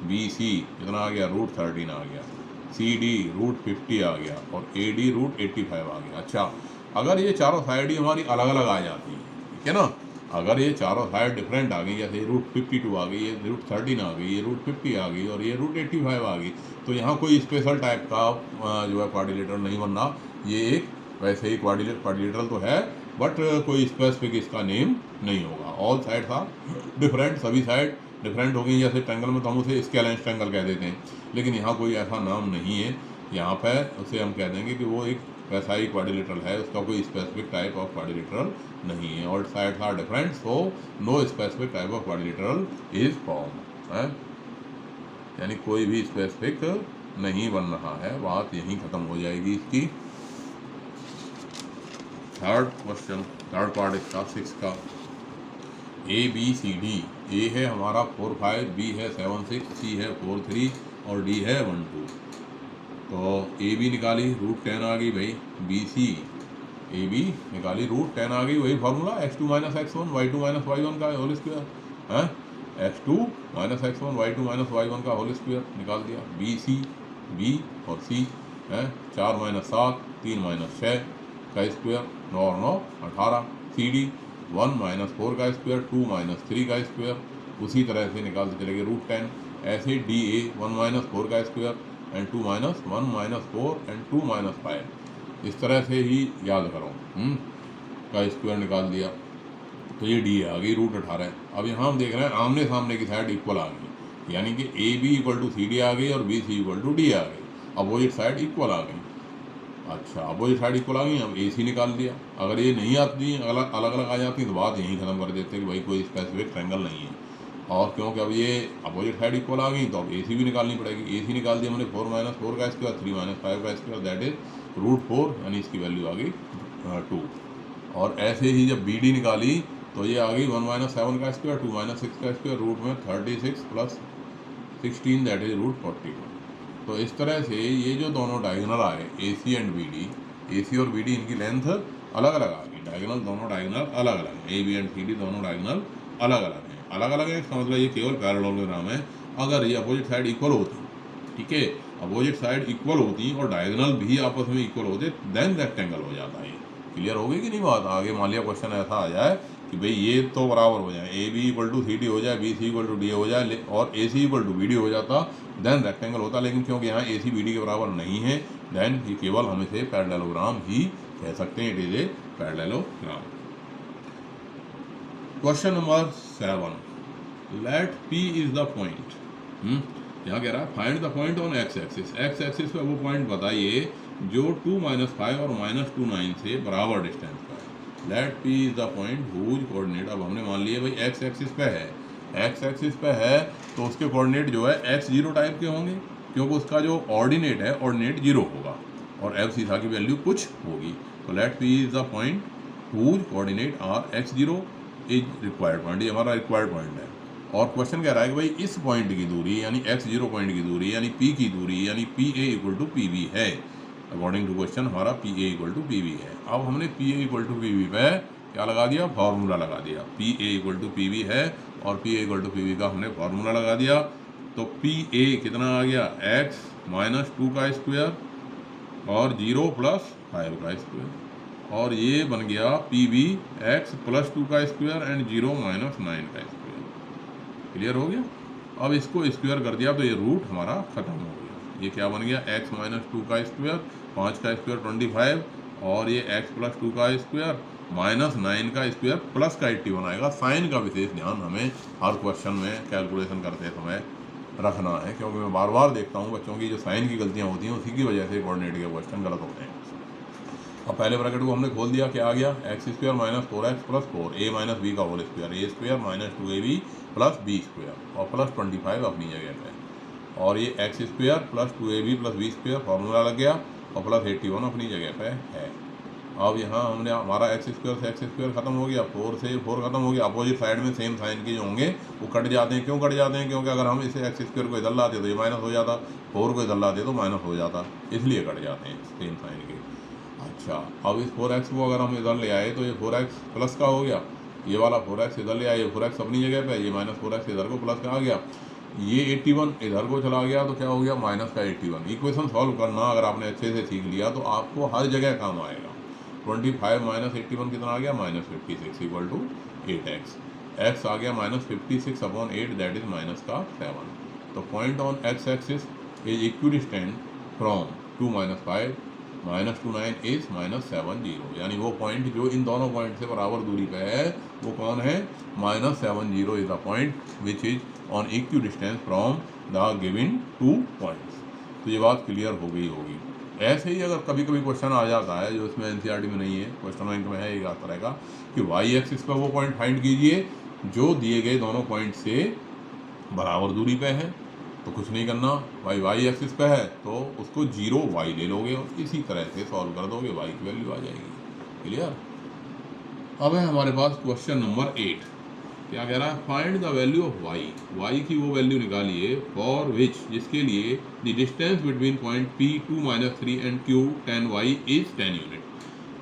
[SPEAKER 1] बी सी कितना आ गया √13 आ गया, सी डी √50 आ गया और ए डी √85 आ गया। अच्छा, अगर ये चारों साइड ही हमारी अलग अलग आ जाती है, ठीक है ना, अगर ये चारों साइड डिफरेंट आ गई, जैसे रूट 52 आ गई, ये रूट 13 आ गई, ये रूट 50 आ गई और ये रूट 85 आ गई, तो यहाँ कोई स्पेशल टाइप का जो है क्वाड्रिलेटरल नहीं बन रहा। ये एक वैसे ही क्वाड्रिलेटरल तो है, बट कोई स्पेसिफिक इसका नेम नहीं होगा। ऑल साइड्स आर डिफरेंट, सभी साइड डिफरेंट हो गई। जैसे ट्रायंगल में तो हम उसे स्केलेंस ट्रायंगल कह देते हैं, लेकिन यहाँ कोई ऐसा नाम नहीं है। यहाँ पर उसे हम कह देंगे कि वो एक वैसा ही क्वाड्रिलेटरल है, उसका कोई स्पेसिफिक टाइप ऑफ क्वाड्रिलेटरल नहीं है। All sides are different, so no specific type of quadrilateral is form है, यानी कोई भी स्पेसिफिक नहीं बन रहा है। बात यहीं ख़त्म हो जाएगी इसकी। थर्ड क्वेश्चन, थर्ड पार्ट इसका 6 का, ए बी सी डी। ए है हमारा 4 5, बी है 7 6, सी है 4 3 और डी है 1 2। तो ए बी निकाली, रूट 10 आ गई भाई। बी सी ए बी निकाली, रूट 10 आ गई। वही formula x2 minus x1 y2 minus y1 का होल स्क्वायर है, x2 minus x1 y2 minus y1 का होल स्क्वायर निकाल दिया। बी सी, बी और सी है 4 माइनस 7 3 माइनस 6 का स्क्वायर, 9 और 9 18। सी डी 1 माइनस 4 का स्क्वायर, 2 माइनस 3 का स्क्वायर, उसी तरह से निकालते चलेंगे रूट 10। ऐसे डी ए 1 माइनस 4 का square and 2 minus 1 minus 4 and 2 minus 5, इस तरह से ही याद करो का स्क्वायर निकाल दिया। तो ये डी आ गई रूट 18। अब यहाँ हम देख रहे हैं आमने सामने की साइड इक्वल आ गई, यानी कि A B equal to C D आ गई और B C equal to D आ गई। अपोजिट साइड इक्वल आ गई। अच्छा, अपोजिट साइड इक्वल आ गई, अब ए सी निकाल दिया। अगर ये नहीं आती, अलग अलग आ जाती तो बात यहीं ख़त्म कर देते कि भाई कोई स्पेसिफिक ट्रायंगल नहीं है। और क्योंकि अब ये अपोजिट साइड इक्वल आ गई तो अब ए सी भी निकालनी पड़ेगी। ए सी निकाल दिया हमने 4 माइनस 4 का स्क्वायर, 3 माइनस 5 का स्क्वायर, दैट इज रूट 4, यानी इसकी वैल्यू आ गई 2। और ऐसे ही जब बी डी निकाली तो ये आ गई 1 माइनस 7 का स्क्वायर, 2 माइनस 6 का स्क्वायर, रूट में 36 प्लस 16 दैट इज रूट 41। तो इस तरह से ये जो दोनों डायगोनल आए ए सी एंड बी डी, ए सी और बी डी इनकी लेंथ अलग अलग आ गई। डायगोनल दोनों डायगोनल अलग अलग हैं, A B and C D दोनों डायगोनल अलग अलग हैं। अलग अलग है इसका मतलब ये केवल पैरेललोग्राम है। अगर ये अपोजिट साइड इक्वल होती, ठीक है, अपोजिट साइड इक्वल होती और डायगोनल भी आपस में इक्वल होते, देन रेक्टेंगल हो जाता है। क्लियर हो गई कि नहीं बात? आगे मान लिया क्वेश्चन ऐसा आ जाए कि भाई ये तो बराबर हो जाए, A B equal to C D हो जाए, B C equal to D हो जाए और A C equal to B D हो जाता, देन रेक्टेंगल होता। लेकिन क्योंकि यहाँ ए सी बी डी के बराबर नहीं है, देन ये केवल हम इसे पैरेललोग्राम ही कह सकते हैं। It is a parallelogram. Question number 7, let P is the point. यहाँ कह रहा है find the point on x axis. X axis पे वो पॉइंट बताइए जो 2 माइनस 5 और माइनस 2 9 से बराबर डिस्टेंस पर है। Let P is the point whose coordinate, अब हमने मान लिया भाई एक्स एक्सिस पे है, एक्स एक्सिस पे है तो उसके कोऑर्डिनेट जो है एक्स जीरो टाइप के होंगे, क्योंकि उसका जो ऑर्डिनेट है ऑर्डिनेट जीरो होगा और एफ सीधा की वैल्यू कुछ होगी। तो let P is the point whose coordinate are x zero is required point, ये हमारा रिक्वायर्ड पॉइंट है। और क्वेश्चन कह रहा है कि भाई इस पॉइंट की दूरी यानी एक्स जीरो पॉइंट की दूरी यानी पी की दूरी यानी P A equal to P B है। अकॉर्डिंग टू क्वेश्चन हमारा P A equal to P B है। अब हमने P A equal to P B पे क्या लगा दिया? फार्मूला लगा दिया। P A equal to P B है और P A equal to P B का हमने फार्मूला लगा दिया। तो पी ए कितना आ गया? एक्स माइनस 2 का स्क्वायर और 0 प्लस 5 का स्क्वायर, और ये बन गया पी बी एक्स प्लस 2 का स्क्वायर एंड 0 माइनस 9 का स्क्वायर। क्लियर हो गया? अब इसको स्क्वायर कर दिया तो ये रूट हमारा खत्म हो गया। ये क्या बन गया? x माइनस 2 का स्क्वायर, 5 का स्क्वायर 25 और ये x प्लस 2 का स्क्वायर माइनस 9 का स्क्वायर प्लस का 80 बनाएगा। साइन का विशेष ध्यान हमें हर क्वेश्चन में कैलकुलेशन करते समय रखना है, क्योंकि मैं बार बार देखता हूँ बच्चों की जो साइन की गलतियाँ होती हैं उसी की वजह से कोऑर्डिनेट के क्वेश्चन गलत होते हैं। अब पहले ब्रैकेट को हमने खोल दिया, क्या आ गया? X square minus 4x plus 4 A minus B का whole square, A square minus 2ab plus B square और प्लस 25 अपनी जगह पे, और ये X square plus 2ab plus B square formula लग गया और प्लस 81 अपनी जगह पे है। अब यहाँ हमने हमारा एक्स स्क्वायर से एक्स स्क्वायर खत्म हो गया, 4 से 4 खत्म हो गया। अपोजिट साइड में सेम साइन के जो होंगे वो कट जाते हैं। क्यों कट जाते हैं? क्योंकि अगर हम इसे एक्स स्क्वायर को इधर लाते तो ये माइनस हो जाता, 4 को इधर लाते तो माइनस हो जाता, इसलिए कट जाते हैं सेम साइन के। अच्छा, अब इस 4x को अगर हम इधर ले आए तो ये 4x प्लस का हो गया, ये वाला 4x इधर ले आए, ये 4x अपनी जगह पे, ये माइनस 4x इधर को प्लस का आ गया, ये 81 इधर को चला गया तो क्या हो गया? माइनस का 81। इक्वेशन सॉल्व करना अगर आपने अच्छे से सीख लिया तो आपको हर जगह काम आएगा। 25 माइनस 81 कितना आ गया, -56 इक्वल टू 8x। x आ गया -56/8 दैट इज माइनस का 7। तो point on x axis is equidistant from 2 - 5 -2 9 is -7 0, यानी वो पॉइंट जो इन दोनों पॉइंट से बराबर दूरी पे है वो कौन है, -7 0 is the point which is on equidistance from the given 2 points. तो ये बात क्लियर हो गई होगी। ऐसे ही अगर कभी कभी क्वेश्चन आ जाता है जो इसमें एनसीईआरटी में नहीं है, क्वेश्चन बैंक में है एक तरह का, कि वाई एक्सिस पर वो पॉइंट फाइंड कीजिए जो दिए गए दोनों पॉइंट से बराबर दूरी पे है। तो कुछ नहीं करना, भाई वाई एक्सिस पे है तो उसको 0 वाई ले लोगे और इसी तरह से सॉल्व कर दोगे, वाई की वैल्यू आ जाएगी। क्लियर। अब है हमारे पास क्वेश्चन नंबर 8। क्या कह रहा है, find the value of y. Y की वो वैल्यू निकालिए फॉर विच, जिसके लिए the distance between point P 2 - 3 and Q 10 y is 10 unit.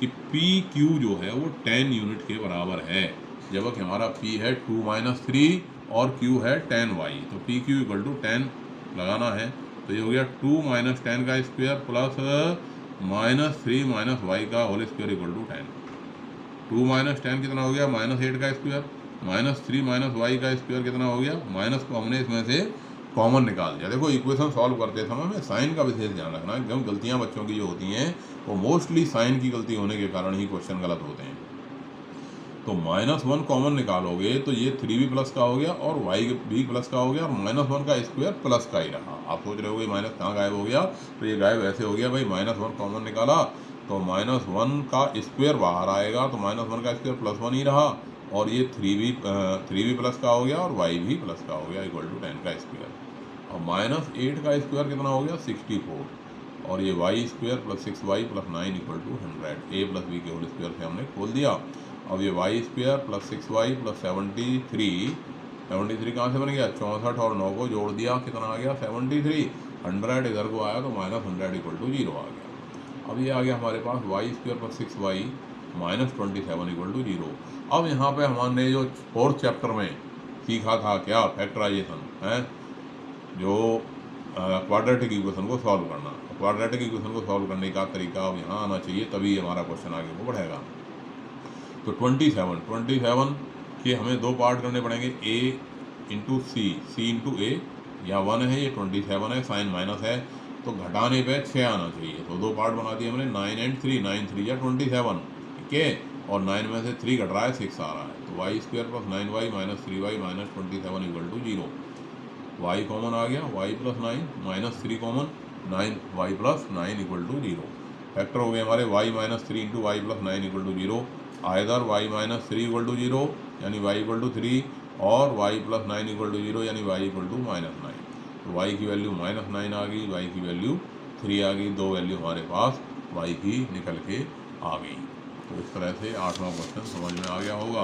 [SPEAKER 1] कि पी क्यू जो है वो 10 यूनिट के बराबर है, जबकि हमारा पी है 2 - 3 और क्यू है 10 वाई। तो पी क्यू इक्वल टू 10 लगाना है। तो ये हो गया 2 - 10 का स्क्वायर प्लस -3 - वाई का होल स्क्वायर इक्वल टू 10। 2 - 10 कितना हो गया, -8 का स्क्वायर, -3 - वाई का स्क्वायर कितना हो गया, माइनस को हमने इसमें से कॉमन निकाल दिया। देखो इक्वेशन सॉल्व करते समय में साइन का विशेष ध्यान रखना, क्योंकि गलतियाँ बच्चों की जो होती हैं वो मोस्टली साइन की गलती होने के कारण ही क्वेश्चन गलत होते हैं। तो -1 कॉमन निकालोगे तो ये 3b प्लस का हो गया और वाई भी प्लस का हो गया, और -1 का स्क्वायर प्लस का ही रहा। आप सोच रहे होगे माइनस कहाँ गायब हो गया, तो ये गायब ऐसे हो गया भाई, -1 कॉमन निकाला तो -1 का स्क्वायर बाहर आएगा, तो -1 का स्क्वायर +1 ही रहा, और ये 3b प्लस का हो गया और वाई भी प्लस का हो गया इक्वल टू 10 का स्क्वायर। और -8 का स्क्वायर कितना हो गया, 64, और ये y square plus 6y plus 9 equal to 100। a plus b के होल स्क्वायर से हमने खोल दिया। अब ये y square plus 6y plus 73 कहाँ से बन गया, 64 और 9 को जोड़ दिया, कितना आ गया 73। 100 इधर को आया तो -100 इक्वल टू 0 आ गया। अब ये आ गया हमारे पास Y square plus 6y -27 equal to 0। अब यहाँ पे हमने जो 4th चैप्टर में सीखा था क्या, फैक्टराइजेशन है, जो क्वाड्रेटिक इक्वेशन को सॉल्व करना। क्वाड्रेटिक इक्वेशन को सॉल्व करने का तरीका अब यहाँ आना चाहिए, तभी हमारा क्वेश्चन आगे को बढ़ेगा। तो 27 के हमें 2 पार्ट करने पड़ेंगे, a इंटू सी इंटू ए, या 1 है ये 27 है, साइन माइनस है तो घटाने पे 6 आना चाहिए। तो 2 पार्ट बना दिए हमने, 9 and 3, 9 3 या 27, ठीक है, और 9 में से 3 घट रहा है, 6 आ रहा है। तो Y square plus 9y minus 3y minus 27 equal to 0। Y common आ गया, Y plus 9 minus 3 common, 9y plus 9 equal to 0। Factor हो गए हमारे y minus 3 into Y plus 9 equal to 0। Either y minus 3 equal to 0 यानी y equal to 3, और y plus 9 equal to 0 यानी y equal to -9। तो y की value -9 आ गई, y की वैल्यू 3 आ गई, 2 वैल्यू हमारे पास y की निकल के आ गई। तो इस तरह से 8वां क्वेश्चन समझ में आ गया होगा।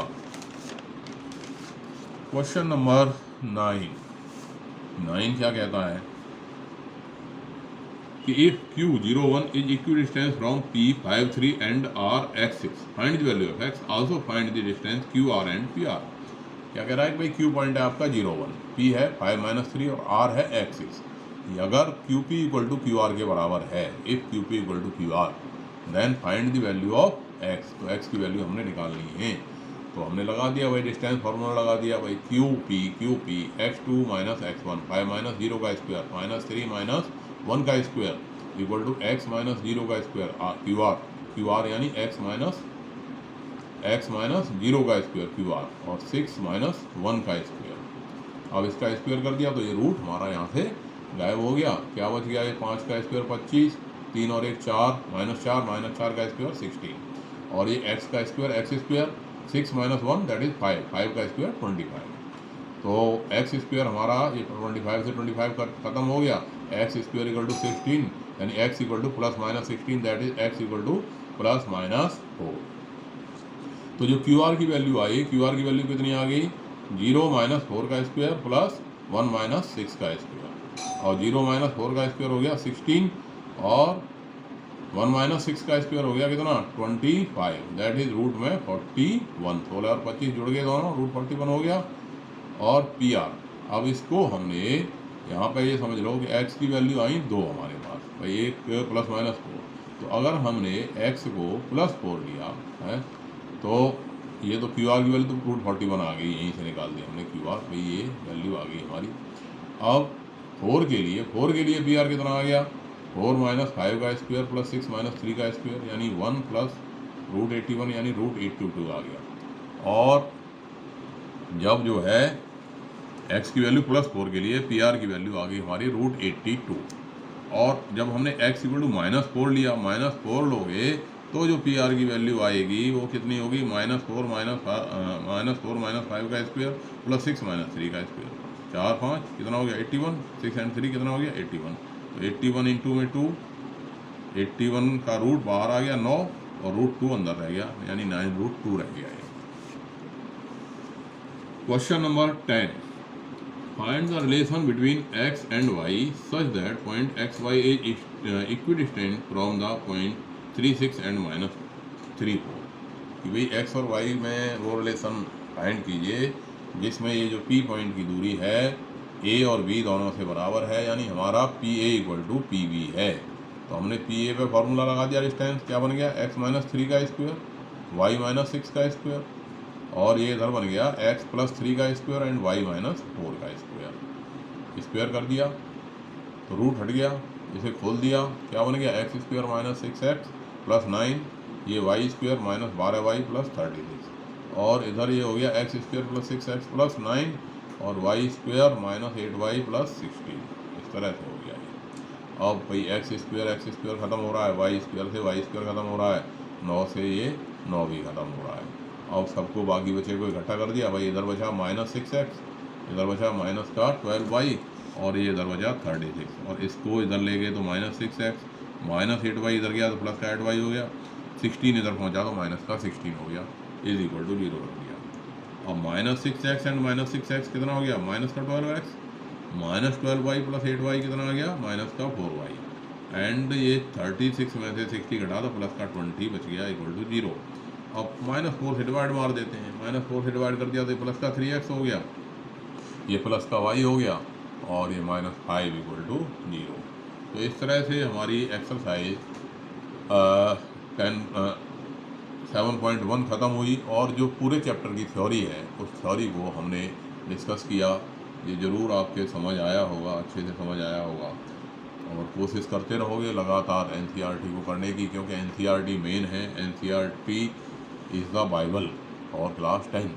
[SPEAKER 1] क्वेश्चन नंबर 9 क्या कहता है कि if Q01 is equidistance from P 5 3 and R x 6, find the value of x, also find the distance QR and PR। क्या कह रहा है कि भाई Q पॉइंट है आपका 01, P है 5 - 3 और R है x 6। अगर QP इक्वल टू QR के बराबर है, if QP equal to QR, then find the value of x। तो x की वैल्यू हमने निकालनी है, तो हमने लगा दिया भाई डिस्टेंस फार्मूला लगा दिया भाई, QP x2 - x1, 5 - 0 का स्क्वायर -3 - 1 का स्क्वायर इक्वल टू x - 0 का स्क्वायर, QR यानी x माइनस 0 का स्क्वायर QR, और 6 - 1 का स्क्वायर। अब इसका स्क्वायर कर दिया तो ये रूट हमारा यहाँ से गायब हो गया। क्या बच गया, ये 5 का स्क्वायर 25, 3 और 1 4, -4 का स्क्वायर 16, और ये x का square x square 6 - 1 that is 5, 5 का स्क्वायर 25। तो x स्क्वायर हमारा ये 25 से 25 खत्म हो गया, x स्क्वायर इक्वल टू 16 यानी x equal two plus minus 16 that is x equal two plus minus 4। तो जो QR की वैल्यू आई, QR की वैल्यू कितनी आ गई, 0 - 4 का स्क्वायर प्लस 1 - 6 का स्क्वायर, और 0 - 4 का स्क्वायर हो गया 16, और 1 - 6 का स्क्वायर हो गया कितना 25, दैट इज रूट में 41। 16 और 25 जुड़ गए दोनों, रूट 41 हो गया। और PR, अब इसको हमने यहाँ पे ये समझ लो कि x की वैल्यू आई 2 हमारे पास भाई, 1 + -4, तो अगर हमने x को +4 लिया है तो ये तो क्यू आर की वैल्यू तो √41 आ गई, यहीं से निकाल दी हमने क्यू आर, भाई ये वैल्यू आ गई हमारी। अब 4 के लिए पी आर कितना आ गया, 4 - 5 का स्क्वायर + 6 - 3 का स्क्वायर यानी 1 + √81 यानी √822 आ गया। और जब जो है x की वैल्यू +4 के लिए पी आर की वैल्यू आ गई हमारी √82। और जब हमने x = -4 लिया, -4 लोगे तो जो पी आर की वैल्यू आएगी वो कितनी होगी, -4 - 5 का स्क्वायर + 6 - 3 का स्क्वायर, 4 5 कितना हो गया 81, 6 and 3 कितना हो गया 81। तो 81 इंटू में 2, 81 का रूट बाहर आ गया 9 और √2 अंदर रह गया यानी 9√2 रह गया। Question number 10, find the relation between x and y such that point xy is equidistant from the point 3 6 and -3 4। कि भाई x और y में वो रिलेशन फाइंड कीजिए जिसमें ये जो p पॉइंट की दूरी है a और b दोनों से बराबर है, यानी हमारा PA = PB है। तो हमने PA पे फॉर्मूला लगा दिया डिस्टेंस, क्या बन गया x - 3 का स्क्वायर y - 6 का स्क्वायर, और ये इधर बन गया x + 3 का स्क्वायर एंड y - 4 का स्क्वायर। स्क्वायर कर दिया तो रूट हट गया, इसे खोल दिया, क्या बन गया x² - 6x + 9, ये y² - 12y + 36, और इधर ये हो गया x² + 6x + 9 और y² - 8y + 16। इस तरह से हो गया ये। अब भाई x² ख़त्म हो रहा है, y² से y² ख़त्म हो रहा है, 9 से ये 9 भी ख़त्म हो रहा है। अब सबको बाकी बचे को इकट्ठा कर दिया, भाई इधर बचा -6x, इधर बचा -12y और ये इधर बचा 36, और इसको इधर ले गए तो -6x, -8y इधर गया तो +8y हो गया, 16 इधर पहुंचा तो -16 हो गया, = 0 रख दिया। अब -6x एंड -6x कितना हो गया, -12x, -12y + 8y कितना आ गया, -4y, एंड ये 36 में से 60 घटा तो +20 बच गया = 0। अब -4 से डिवाइड मार देते हैं, -4 से डिवाइड कर दिया तो ये +3x हो गया, ये +y हो गया, और ये -5 = 0। तो इस तरह से हमारी एक्सरसाइज 7.1 ख़त्म हुई, और जो पूरे चैप्टर की थ्योरी है उस थ्योरी को हमने डिस्कस किया। ये ज़रूर आपके समझ आया होगा, अच्छे से समझ आया होगा, और कोशिश करते रहोगे लगातार NCERT को करने की, क्योंकि NCERT मेन है। NCERT इज़ द बाइबल और क्लास 10,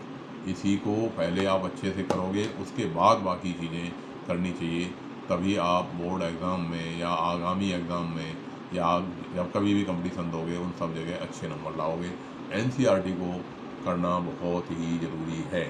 [SPEAKER 1] इसी को पहले आप अच्छे से करोगे, उसके बाद बाकी चीज़ें करनी चाहिए, तभी आप बोर्ड एग्ज़ाम में या आगामी एग्ज़ाम में या जब कभी भी कंपटीशन दोगे उन सब जगह अच्छे नंबर लाओगे। NCERT को करना बहुत ही ज़रूरी है।